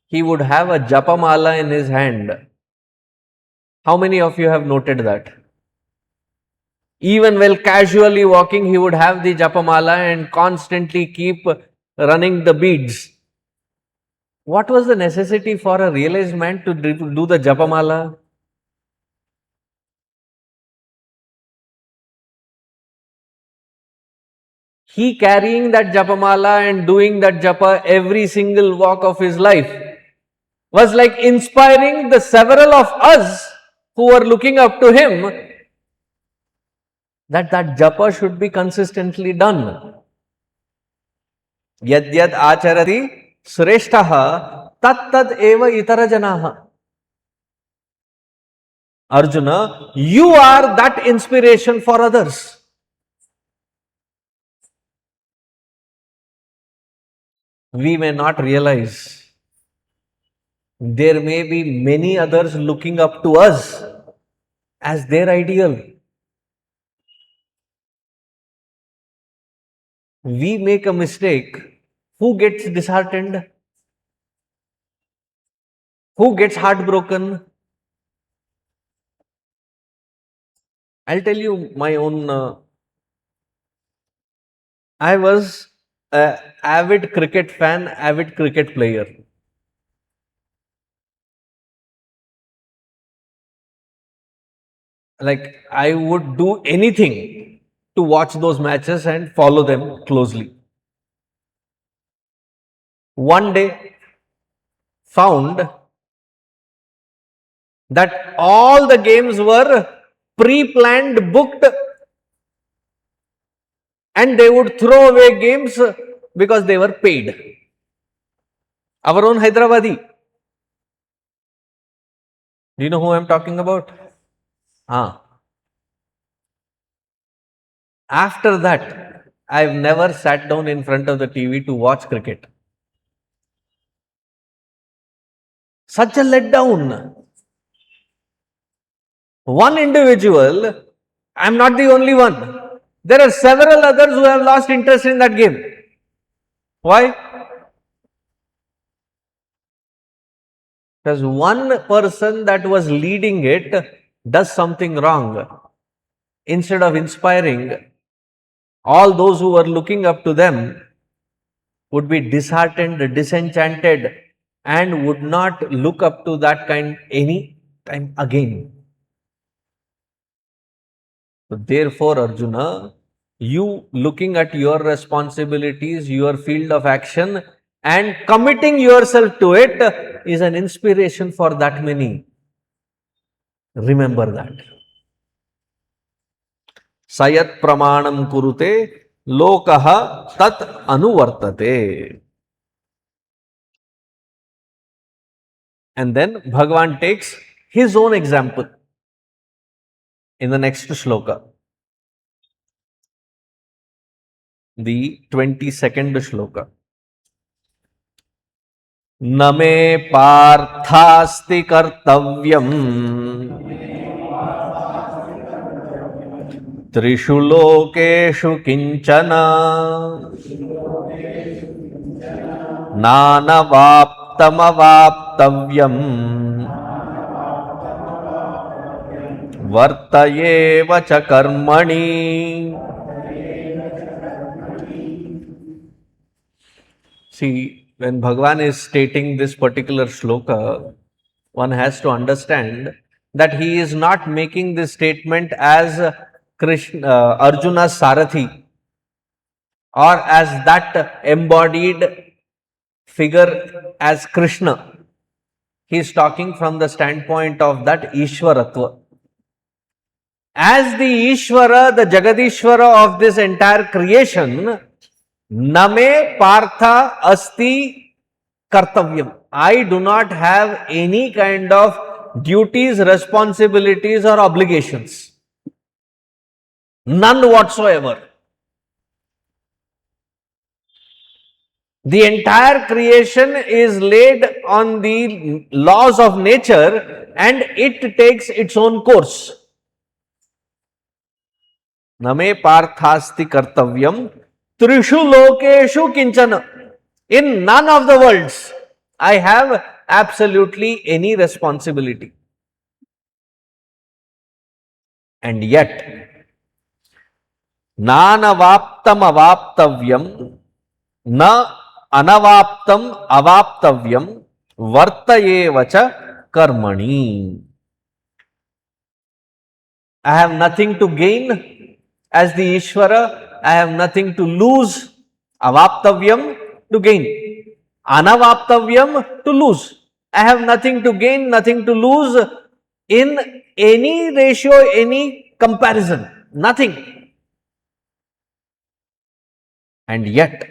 he would have a japamala in his hand. How many of you have noted that? Even while casually walking, he would have the japamala and constantly keep running the beads. What was the necessity for a realized man to do the japamala? He carrying that japamala and doing that japa every single walk of his life was like inspiring the several of us who were looking up to him that japa should be consistently done. Yadyad acharati sreshtaha tat tad eva itara janaha. Arjuna, you are that inspiration for others. We may not realize there may be many others looking up to us as their ideal. We make a mistake. Who gets disheartened? Who gets heartbroken? I'll tell you my own. I was an avid cricket fan, avid cricket player. Like, I would do anything to watch those matches and follow them closely. One day, found that all the games were pre-planned, booked, and they would throw away games because they were paid. Our own Hyderabadi. Do you know who I'm talking about? Ah. After that, I've never sat down in front of the TV to watch cricket. Such a letdown. One individual, I'm not the only one. There are several others who have lost interest in that game. Why? Because one person that was leading it does something wrong. Instead of inspiring, all those who were looking up to them would be disheartened, disenchanted, and would not look up to that kind any time again. So therefore, Arjuna, you looking at your responsibilities, your field of action, and committing yourself to it is an inspiration for that many. Remember that. Sayat pramanam kurute lokaha tat anuvartate. And then Bhagavan takes his own example in the next shloka, the 22nd shloka. न मे पार्थास्ति कर्तव्यम् त्रिषु लोकेषु किंचन नानवाप्तमवाप्तव्यम् वर्तयेव च कर्मणि. See, when Bhagavan is stating this particular shloka, one has to understand that he is not making this statement as Arjuna's Sarathi or as that embodied figure as Krishna. He is talking from the standpoint of that Ishwaratva. As the Ishvara, the Jagadishvara of this entire creation, Name Partha Asti Kartavyam. I do not have any kind of duties, responsibilities, or obligations. None whatsoever. The entire creation is laid on the laws of nature and it takes its own course. Name parthasti kartavyam trishu lokeshu kinchana. In none of the worlds I have absolutely any responsibility. And yet, nanavaptam avaptavyam na anavaptam avaptavyam vartayevacha karmani. I have nothing to gain as the Ishvara, I have nothing to lose. Avaptavyam, to gain. Anavaptavyam, to lose. I have nothing to gain, nothing to lose in any ratio, any comparison. Nothing. And yet,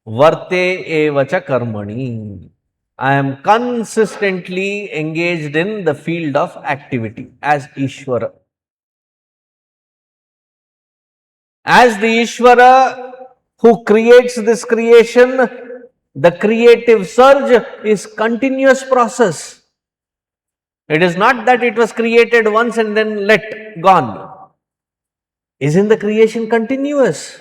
varte evacha karmani. I am consistently engaged in the field of activity as Ishvara. As the Ishvara who creates this creation, the creative surge is continuous process. It is not that it was created once and then let gone. Isn't the creation continuous?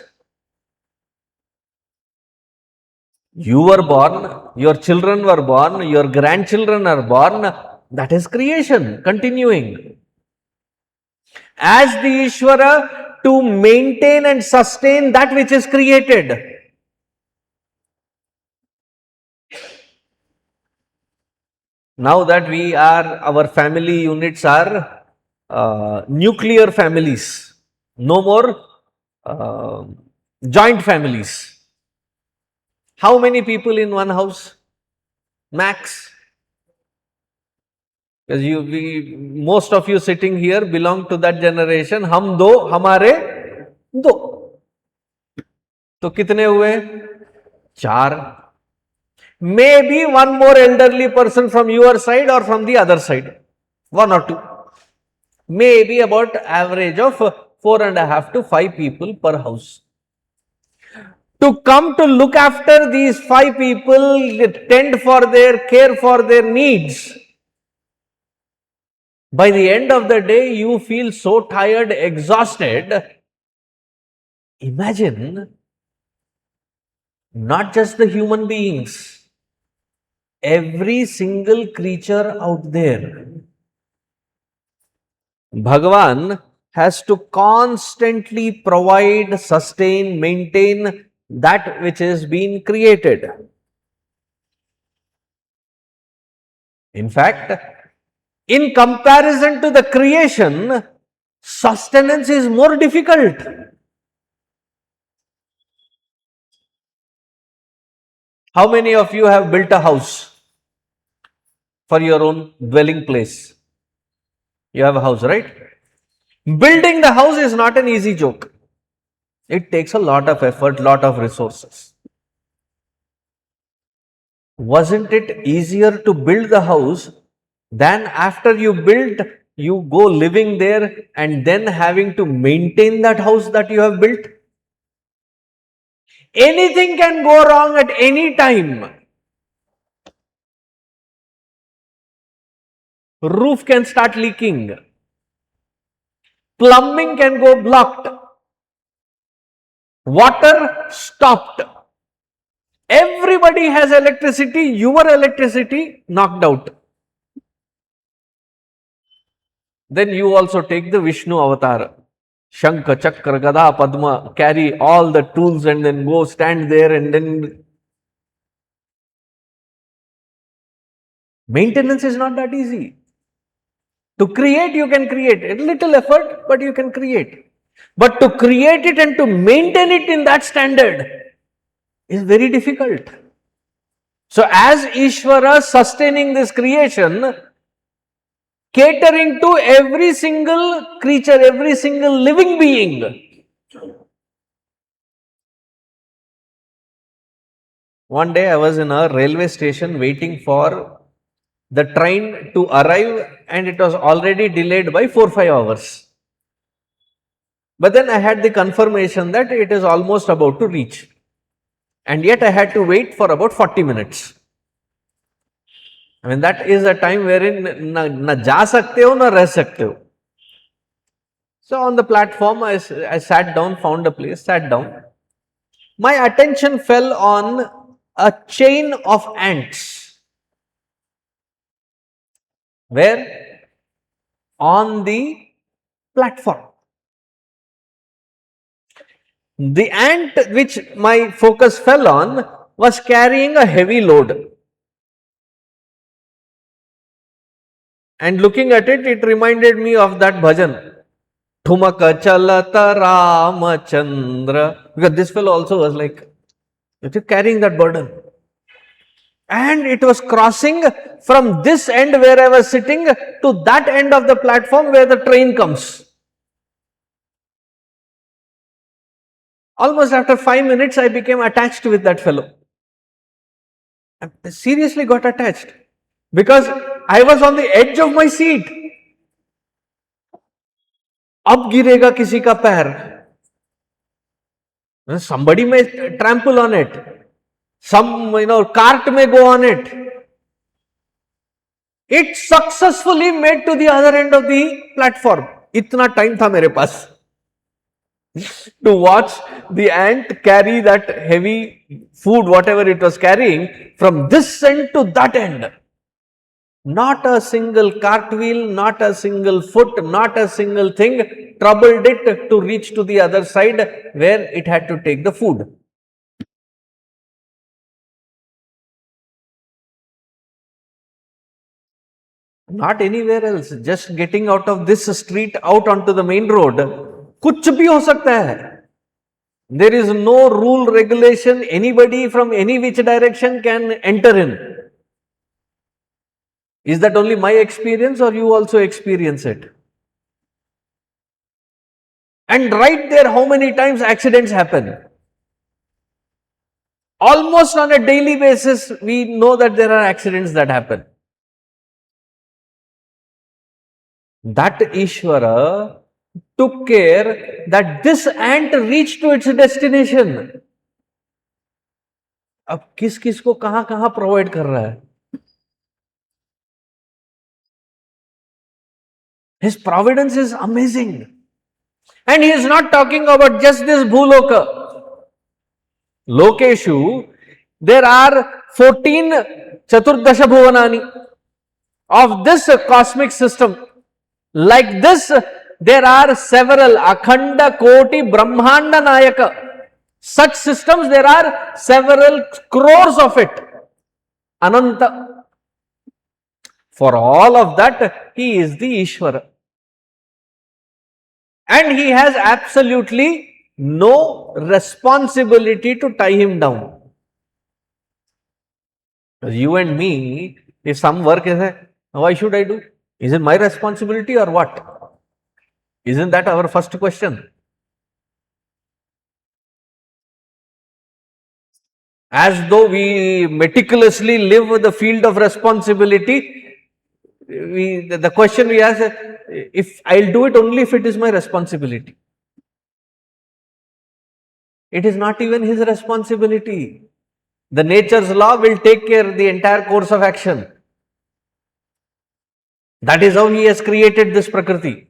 You were born, your children were born, your grandchildren are born. That is creation, continuing. As the Ishvara to maintain and sustain that which is created. Now that we are, our family units are nuclear families, no more joint families. How many people in one house? Max. Because most of you sitting here belong to that generation. हम दो, हमारे दो. तो कितने हुए? 4. Maybe one more elderly person from your side or from the other side. 1 or 2. Maybe about average of 4.5 to 5 people per house. To come to look after these 5 people, tend for their, care for their needs. By the end of the day, you feel so tired, exhausted. Imagine, not just the human beings, every single creature out there. Bhagavan has to constantly provide, sustain, maintain that which is being created. In fact, in comparison to the creation, sustenance is more difficult. How many of you have built a house for your own dwelling place? You have a house, right? Building the house is not an easy joke. It takes a lot of effort, lot of resources. Wasn't it easier to build the house than after you built, you go living there and then having to maintain that house that you have built? Anything can go wrong at any time. Roof can start leaking. Plumbing can go blocked. Water stopped. Everybody has electricity, your electricity knocked out. Then you also take the Vishnu avatar. Shankha, Chakra, Gada, Padma, carry all the tools and then go stand there and then... Maintenance is not that easy. To create, you can create. A little effort, but you can create. But to create it and to maintain it in that standard is very difficult. So as Ishvara sustaining this creation, catering to every single creature, every single living being. One day I was in a railway station waiting for the train to arrive and it was already delayed by 4-5 hours. But then I had the confirmation that it is almost about to reach. and yet I had to wait for about 40 minutes. I mean, that is a time wherein na ja sakte ho, na reh sakte ho. So on the platform, I sat down, found a place, sat down. My attention fell on a chain of ants. Where? On the platform. The ant which my focus fell on was carrying a heavy load. And looking at it, it reminded me of that bhajan. Thumaka chalata Ramachandra. Because this fellow also was like, carrying that burden. And it was crossing from this end where I was sitting to that end of the platform where the train comes. Almost after 5 minutes, I became attached with that fellow. I seriously got attached because I was on the edge of my seat. अब गिरेगा किसी का पैर. Somebody may trample on it. Some, cart may go on it. It successfully made to the other end of the platform. Itna time tha mere paas to watch the ant carry that heavy food, whatever it was carrying, from this end to that end. Not a single cartwheel, not a single foot, not a single thing troubled it to reach to the other side where it had to take the food. Not anywhere else, just getting out of this street out onto the main road. कुछ भी हो सकता है. There is no rule, regulation, anybody from any which direction can enter in. Is that only my experience or you also experience it? And right there, how many times accidents happen? Almost on a daily basis, we know that there are accidents that happen. That Ishvara took care that this ant reached to its destination. अब किस किस को कहां कहां provide कर रहा है? His providence is amazing. And he is not talking about just this Bhuloka. Lokeshu, there are 14 Chaturdasha Bhuvanani of this cosmic system. Like this, there are several Akhanda Koti Brahmanda Nayaka. Such systems, there are several crores of it. Ananta. For all of that, he is the Ishvara. And he has absolutely no responsibility to tie him down. You and me, if some work is there, why should I do? Is it my responsibility or what? Isn't that our first question? As though we meticulously live the field of responsibility, the question we ask, if I'll do it only if it is my responsibility. It is not even his responsibility. The nature's law will take care of the entire course of action. That is how he has created this Prakriti.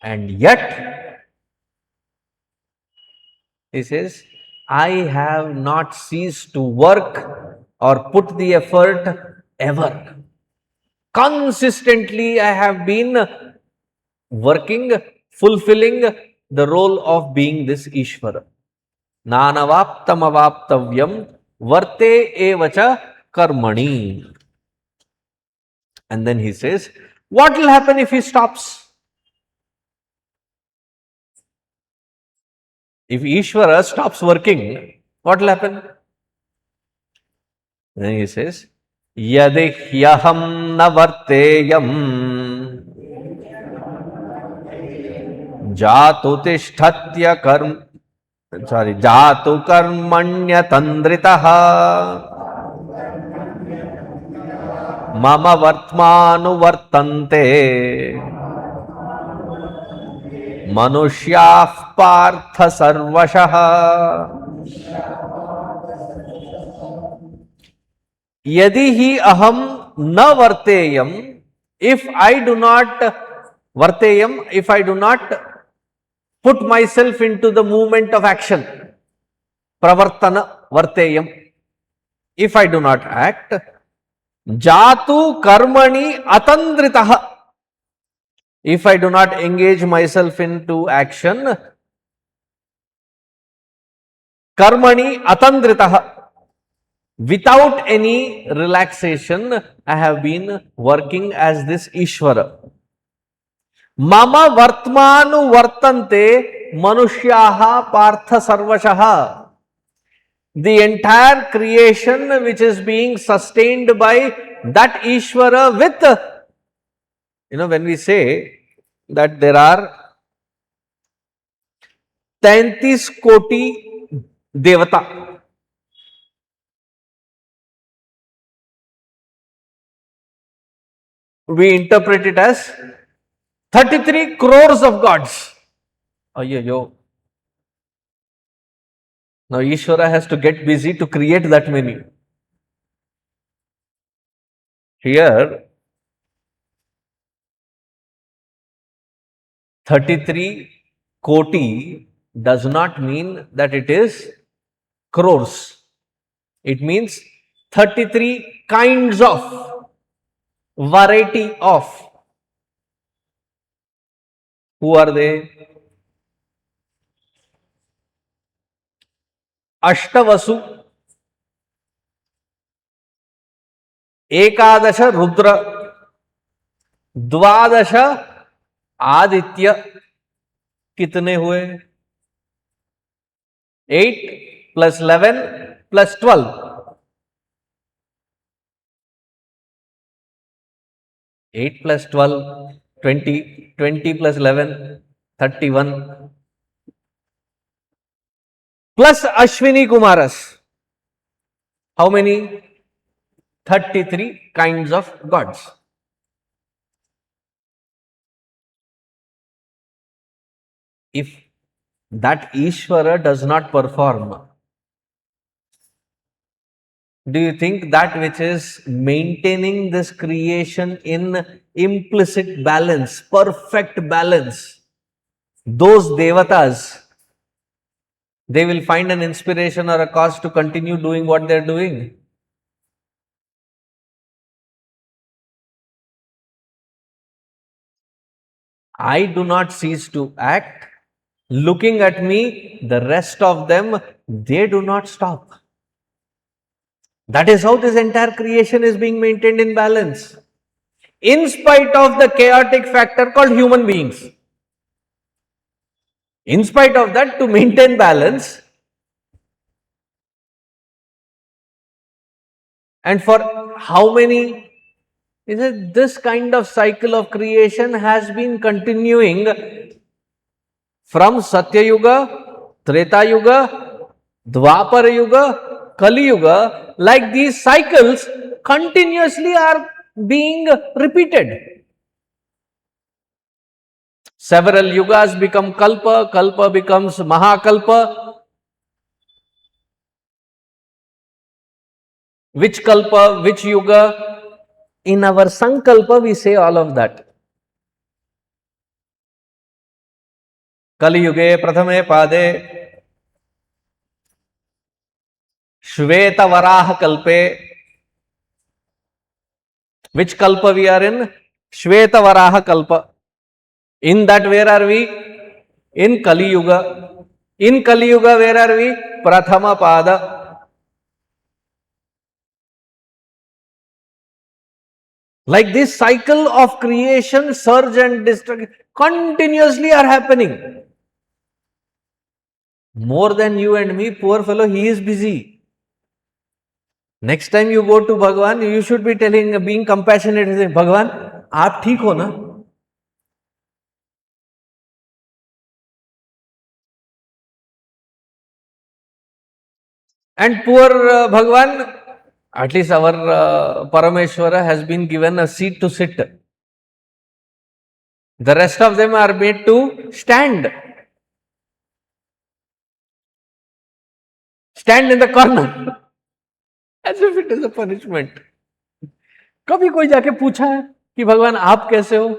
And yet, he says, I have not ceased to work or put the effort ever. Consistently, I have been working, fulfilling the role of being this Ishvara. Nanavaptam avaptavyam varte evacha karmani. And then he says, what will happen if he stops? If Ishvara stops working, what will happen? Then he says, Yadihyaham navarteyam jatu tishthatya jatu karmanya tandritaha mama vartmanu vartante मनुष्याः पार्थ सर्वशः यदि ही अहम न वर्तेयम, if I do not varteyam, if I do not put myself into the movement of action, pravartana varteyam, if I do not act, jatu karmani atandritah, if I do not engage myself into action, karmani atandritah, without any relaxation, I have been working as this Ishvara. Mama vartmanu vartante manusyaha partha sarvashaha. The entire creation which is being sustained by that Ishvara with, when we say that there are 33 koti devata, we interpret it as 33 crores of gods. Ayyo. Now Ishvara has to get busy to create that many. Here, 33 koti does not mean that it is crores. It means 33 kinds of, variety of. Who are they? Ashtavasu, एकादश रुद्र, द्वादश आदित्य. कितने हुए? 8 plus 11 plus 12. 8 plus 12, 20. 20 plus 11, 31. Plus Ashwini Kumaras. How many? 33 kinds of gods. If that Ishvara does not perform, do you think that which is maintaining this creation in implicit balance, perfect balance, those devatas, they will find an inspiration or a cause to continue doing what they are doing? I do not cease to act. Looking at me, the rest of them, they do not stop. That is how this entire creation is being maintained in balance, in spite of the chaotic factor called human beings. In spite of that, to maintain balance, and for how many? Is it this kind of cycle of creation has been continuing from Satya Yuga, Treta Yuga, Dwapara Yuga, Kali Yuga. Like these cycles continuously are being repeated. Several yugas become kalpa, kalpa becomes mahakalpa. Which kalpa, which yuga? In our sankalpa, we say all of that. Kali yuge prathame pade, Shveta Varaha kalpe. Which kalpa we are in? Shveta Varaha kalpa. In that, where are we? In Kali Yuga. In Kali Yuga, where are we? Prathama Pada. Like this cycle of creation, surge and destruction continuously are happening. More than you and me, poor fellow, he is busy. Next time you go to Bhagavan, you should be telling, being compassionate, Bhagavan, aap theek ho na? And poor Bhagavan, at least our Parameshwara has been given a seat to sit. The rest of them are made to stand. Stand in the corner. As if it is a punishment. कभी कोई जाके पूछा है कि भगवान आप कैसे हो?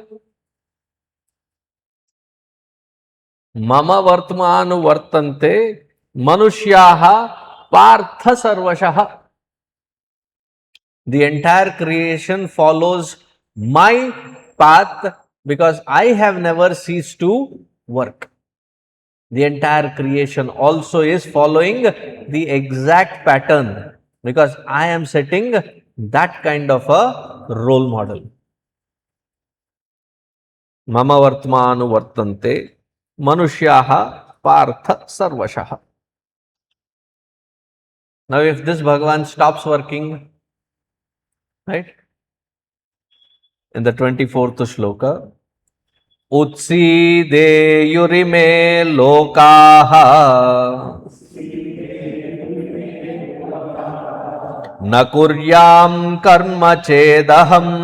मम वर्तमान वर्तन्ते मनुष्याः पार्थ सर्वशः. The entire creation follows my path because I have never ceased to work. The entire creation also is following the exact pattern because I am setting that kind of a role model. Mama vartmanu vartante manushyaha partha sarvashaha. Now if this Bhagavan stops working, right, in the 24th shloka, उत्सीदेयुरिमे लोकाः न कुर्यां कर्म चेदहम्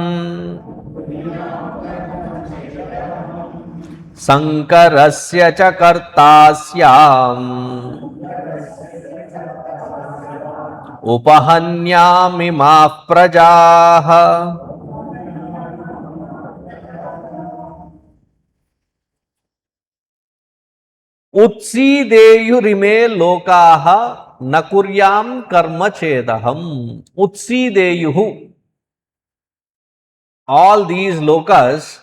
संकरस्य च कर्ता स्याम् उपहन्यामिमाः प्रजाः. उत्सीदेयुरिमे लोकाः न कुर्यां कर्म चेदहम. उत्सीदेयुः. All these lokas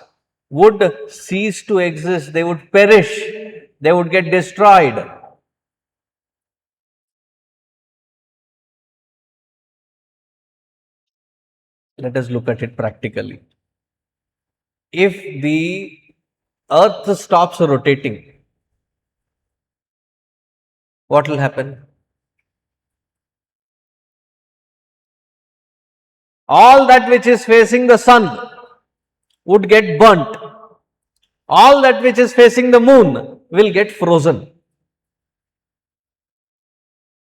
would cease to exist. They would perish. They would get destroyed. Let us look at it practically. If the earth stops rotating, what will happen? All that which is facing the sun would get burnt. All that which is facing the moon will get frozen.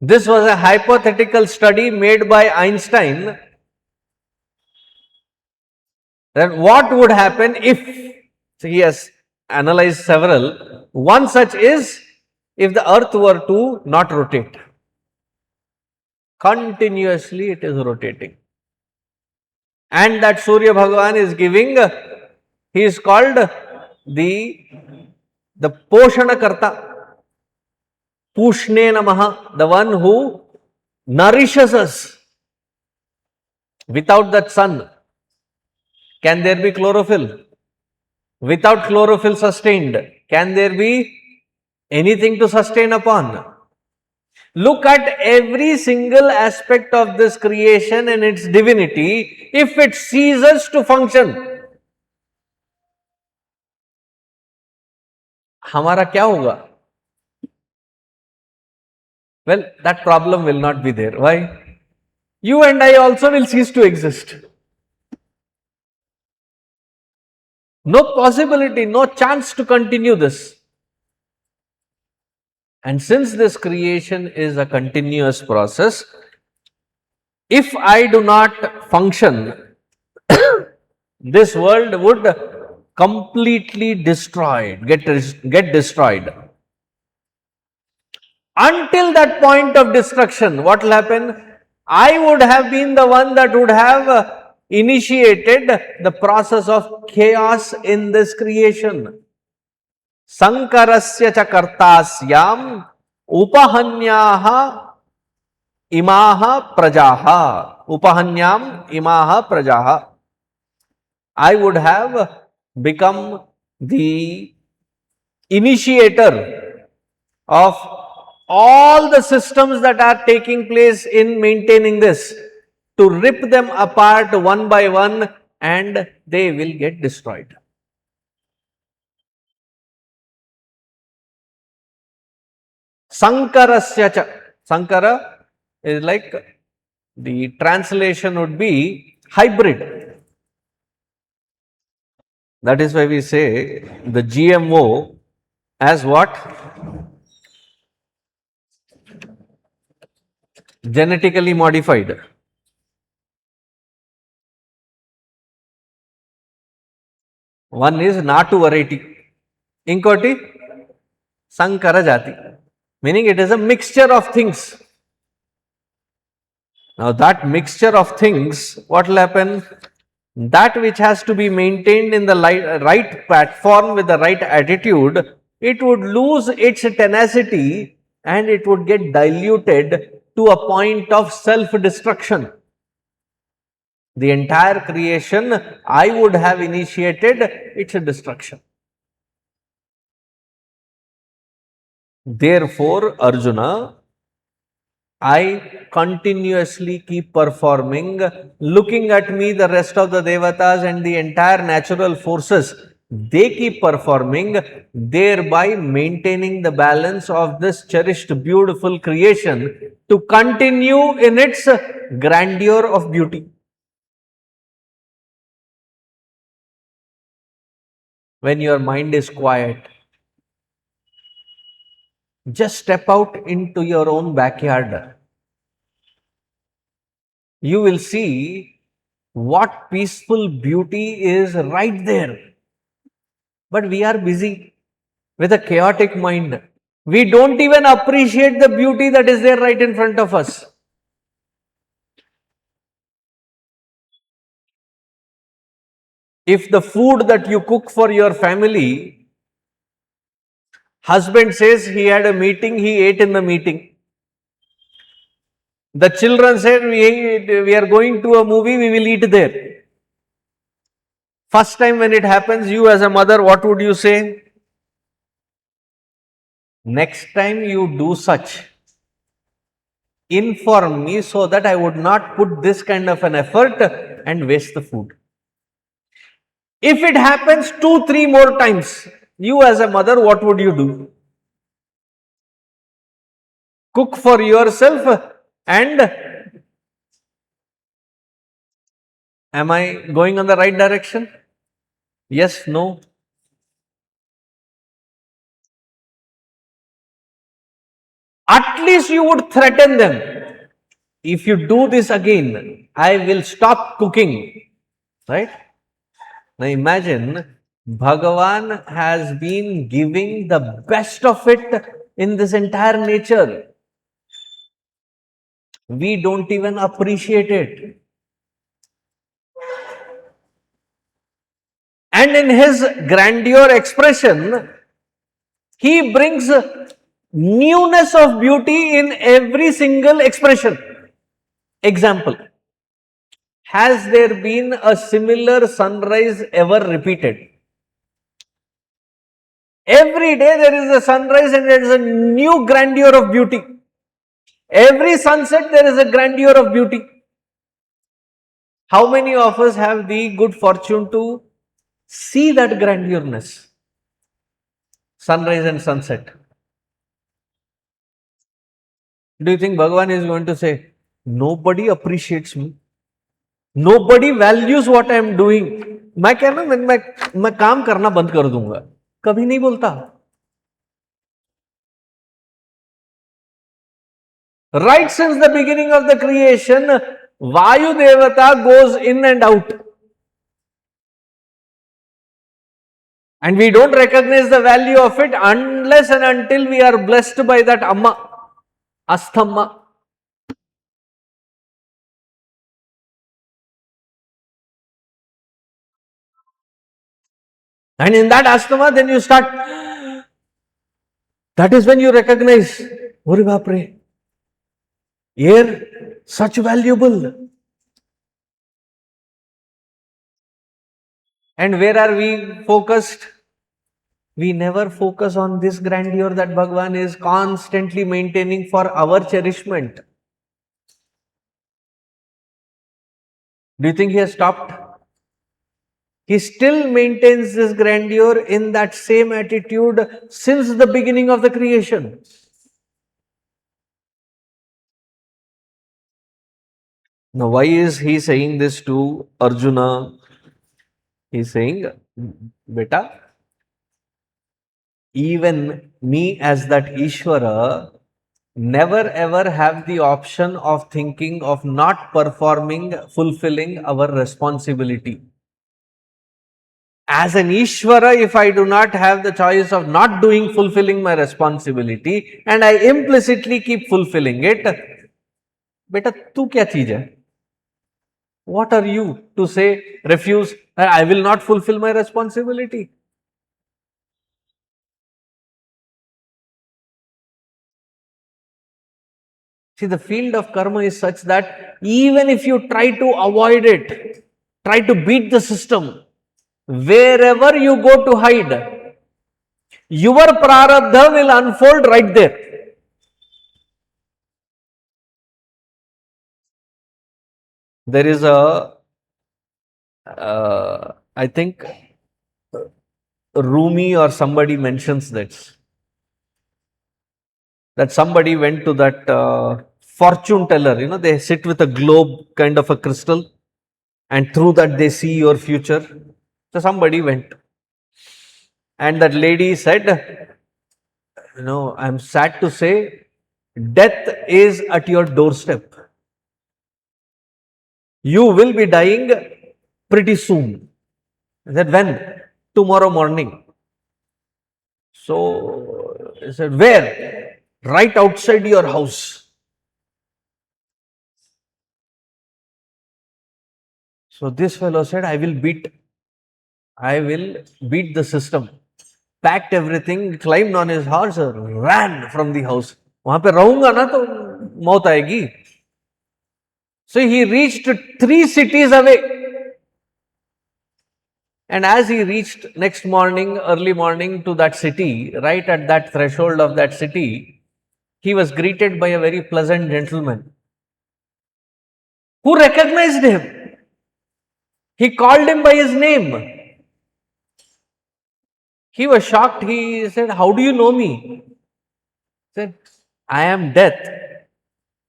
This was a hypothetical study made by Einstein. Then what would happen if, so he has analyzed several, one such is if the earth were to not rotate. Continuously it is rotating. And that Surya Bhagavan is giving, he is called the Poshana Karta, Pushne Namaha, the one who nourishes us. Without that sun, can there be chlorophyll? Without chlorophyll sustained, can there be anything to sustain upon? Look at every single aspect of this creation and its divinity. If it ceases to function, हमारा क्या होगा? Well, that problem will not be there. Why? You and I also will cease to exist. No possibility, no chance to continue this. And since this creation is a continuous process, if I do not function, this world would completely destroyed, get destroyed. Until that point of destruction, what will happen? I would have been the one that would have initiated the process of chaos in this creation. Sankarasya cha kartasyam upahanyah imaha prajaha. Upahanyam imaha prajaha. I would have become the initiator of all the systems that are taking place in maintaining this, to rip them apart one by one, and they will get destroyed. Sankarasya cha. Sankara is like, the translation would be hybrid. That is why we say the GMO as what? Genetically modified. One is Natu variety. Inkoti Sankara Jati. Meaning it is a mixture of things. Now that mixture of things, what will happen? That which has to be maintained in the right platform with the right attitude, it would lose its tenacity and it would get diluted to a point of self-destruction. The entire creation, I would have initiated its destruction. Therefore, Arjuna, I continuously keep performing, looking at me, the rest of the devatas and the entire natural forces, they keep performing, thereby maintaining the balance of this cherished, beautiful creation to continue in its grandeur of beauty. When your mind is quiet, just step out into your own backyard. You will see what peaceful beauty is right there. But we are busy with a chaotic mind. We don't even appreciate the beauty that is there right in front of us. If the food that you cook for your family, husband says he had a meeting, he ate in the meeting. The children said we are going to a movie, we will eat there. First time when it happens, you as a mother, what would you say? Next time you do such, inform me so that I would not put this kind of an effort and waste the food. If it happens 2-3 more times, you as a mother, what would you do? Cook for yourself and am I going on the right direction? Yes, no. At least you would threaten them. If you do this again, I will stop cooking. Right? Now imagine Bhagavan has been giving the best of it in this entire nature. We don't even appreciate it. And in his grandeur expression, he brings newness of beauty in every single expression. Example, has there been a similar sunrise ever repeated? Every day there is a sunrise and there is a new grandeur of beauty. Every sunset there is a grandeur of beauty. How many of us have the good fortune to see that grandeurness? Sunrise and sunset. Do you think Bhagavan is going to say, nobody appreciates me? Nobody values what I am doing. मैं कह रहा हूं मैं काम करना बंद कर दूंगा. कभी नहीं बोलता. Right since the beginning of the creation, Vayu Devata goes in and out. And we don't recognize the value of it unless and until we are blessed by that Amma, Asthamma. And in that Asthamma, then you start. That is when you recognize, Ore Bapre, air, such valuable. And where are we focused? We never focus on this grandeur that Bhagavan is constantly maintaining for our cherishment. Do you think he has stopped? He still maintains this grandeur in that same attitude since the beginning of the creation. Now, why is he saying this to Arjuna? He is saying, Beta, even me as that Ishvara, never ever have the option of thinking of not performing, fulfilling our responsibility. As an Ishvara, if I do not have the choice of not doing, fulfilling my responsibility, and I implicitly keep fulfilling it, beta, tu kya cheez hai? What are you to say, refuse, I will not fulfill my responsibility? See, the field of karma is such that even if you try to avoid it, try to beat the system, wherever you go to hide, your prarabdha will unfold right there. There is I think Rumi or somebody mentions that somebody went to that fortune teller, they sit with a globe kind of a crystal, and through that they see your future. So somebody went, and that lady said, I'm sad to say, death is at your doorstep. You will be dying pretty soon. I said, when? Tomorrow morning. So he said, where? Right outside your house. So this fellow said, I will beat the system. Packed everything, climbed on his horse, ran from the house. वहां पे रहूंगा ना तो मौत आएगी. So he reached 3 cities away. And as he reached next morning, early morning to that city, right at that threshold of that city, he was greeted by a very pleasant gentleman who recognized him. He called him by his name. He was shocked. He said, how do you know me? He said, I am Death.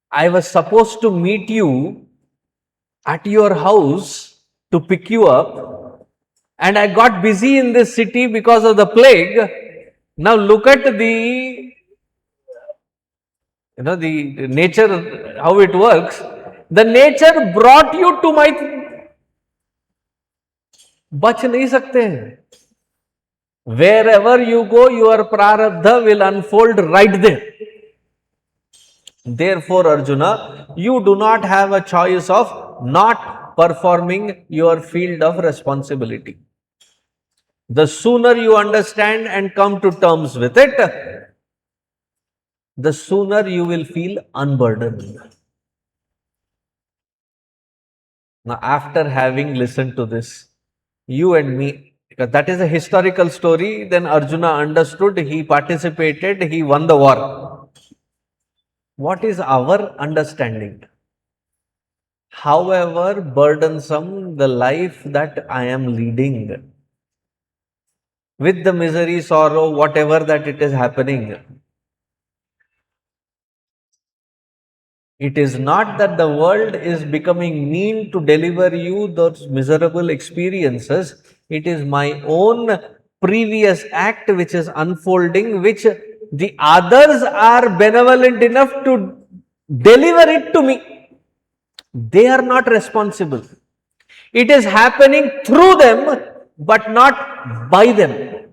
I was supposed to meet you at your house to pick you up, and I got busy in this city because of the plague. Now look at the nature, how it works. The nature brought you to my, बच नहीं सकते हैं. Wherever you go, your prarabdha will unfold right there. Therefore, Arjuna, you do not have a choice of not performing your field of responsibility. The sooner you understand and come to terms with it, the sooner you will feel unburdened. Now, after having listened to this, you and me, because that is a historical story, then Arjuna understood, he participated, he won the war. What is our understanding? However burdensome the life that I am leading, with the misery, sorrow, whatever that it is happening, it is not that the world is becoming mean to deliver you those miserable experiences. It is my own previous act which is unfolding, which the others are benevolent enough to deliver it to me. They are not responsible. It is happening through them, but not by them.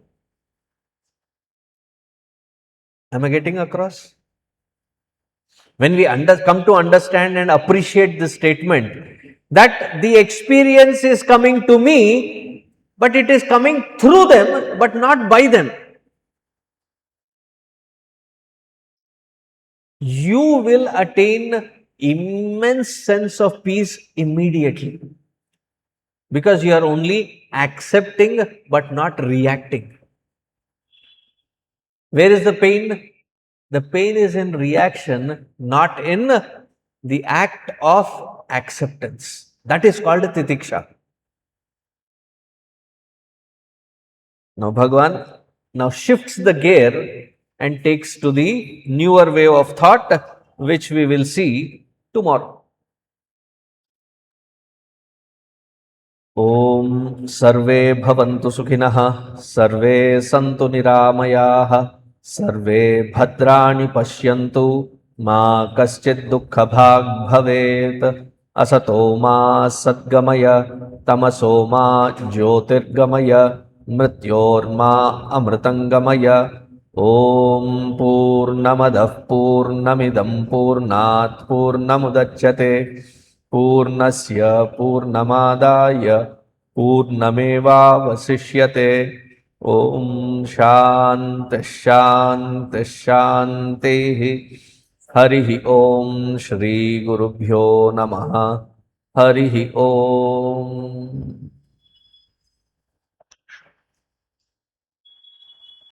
Am I getting across? When we come to understand and appreciate this statement, that the experience is coming to me, but it is coming through them, but not by them. You will attain immense sense of peace immediately, because you are only accepting but not reacting. Where is the pain? The pain is in reaction, not in the act of acceptance. That is called titiksha. Now Bhagavan now shifts the gear and takes to the newer way of thought, which we will see tomorrow. Om Sarve Bhavantu Sukhinah, Sarve Santu Niramayah, Sarve Bhadrani Pashyantu, Ma Kaschid Dukkha Bhag Bhavet. असतो मा सद्गमय तमसो मा ज्योतिर्गमय मृत्योर्मा अमृतंगमय। ओम पूर्णमदः पूर्णमिदं पूर्णात् पूर्णमुदच्यते पूर्णस्य पूर्णमादाय पूर्णमेवावशिष्यते। ओम शांति शांति शांति। हरि ओम श्री गुरुभ्यो नमः। हरि ओम।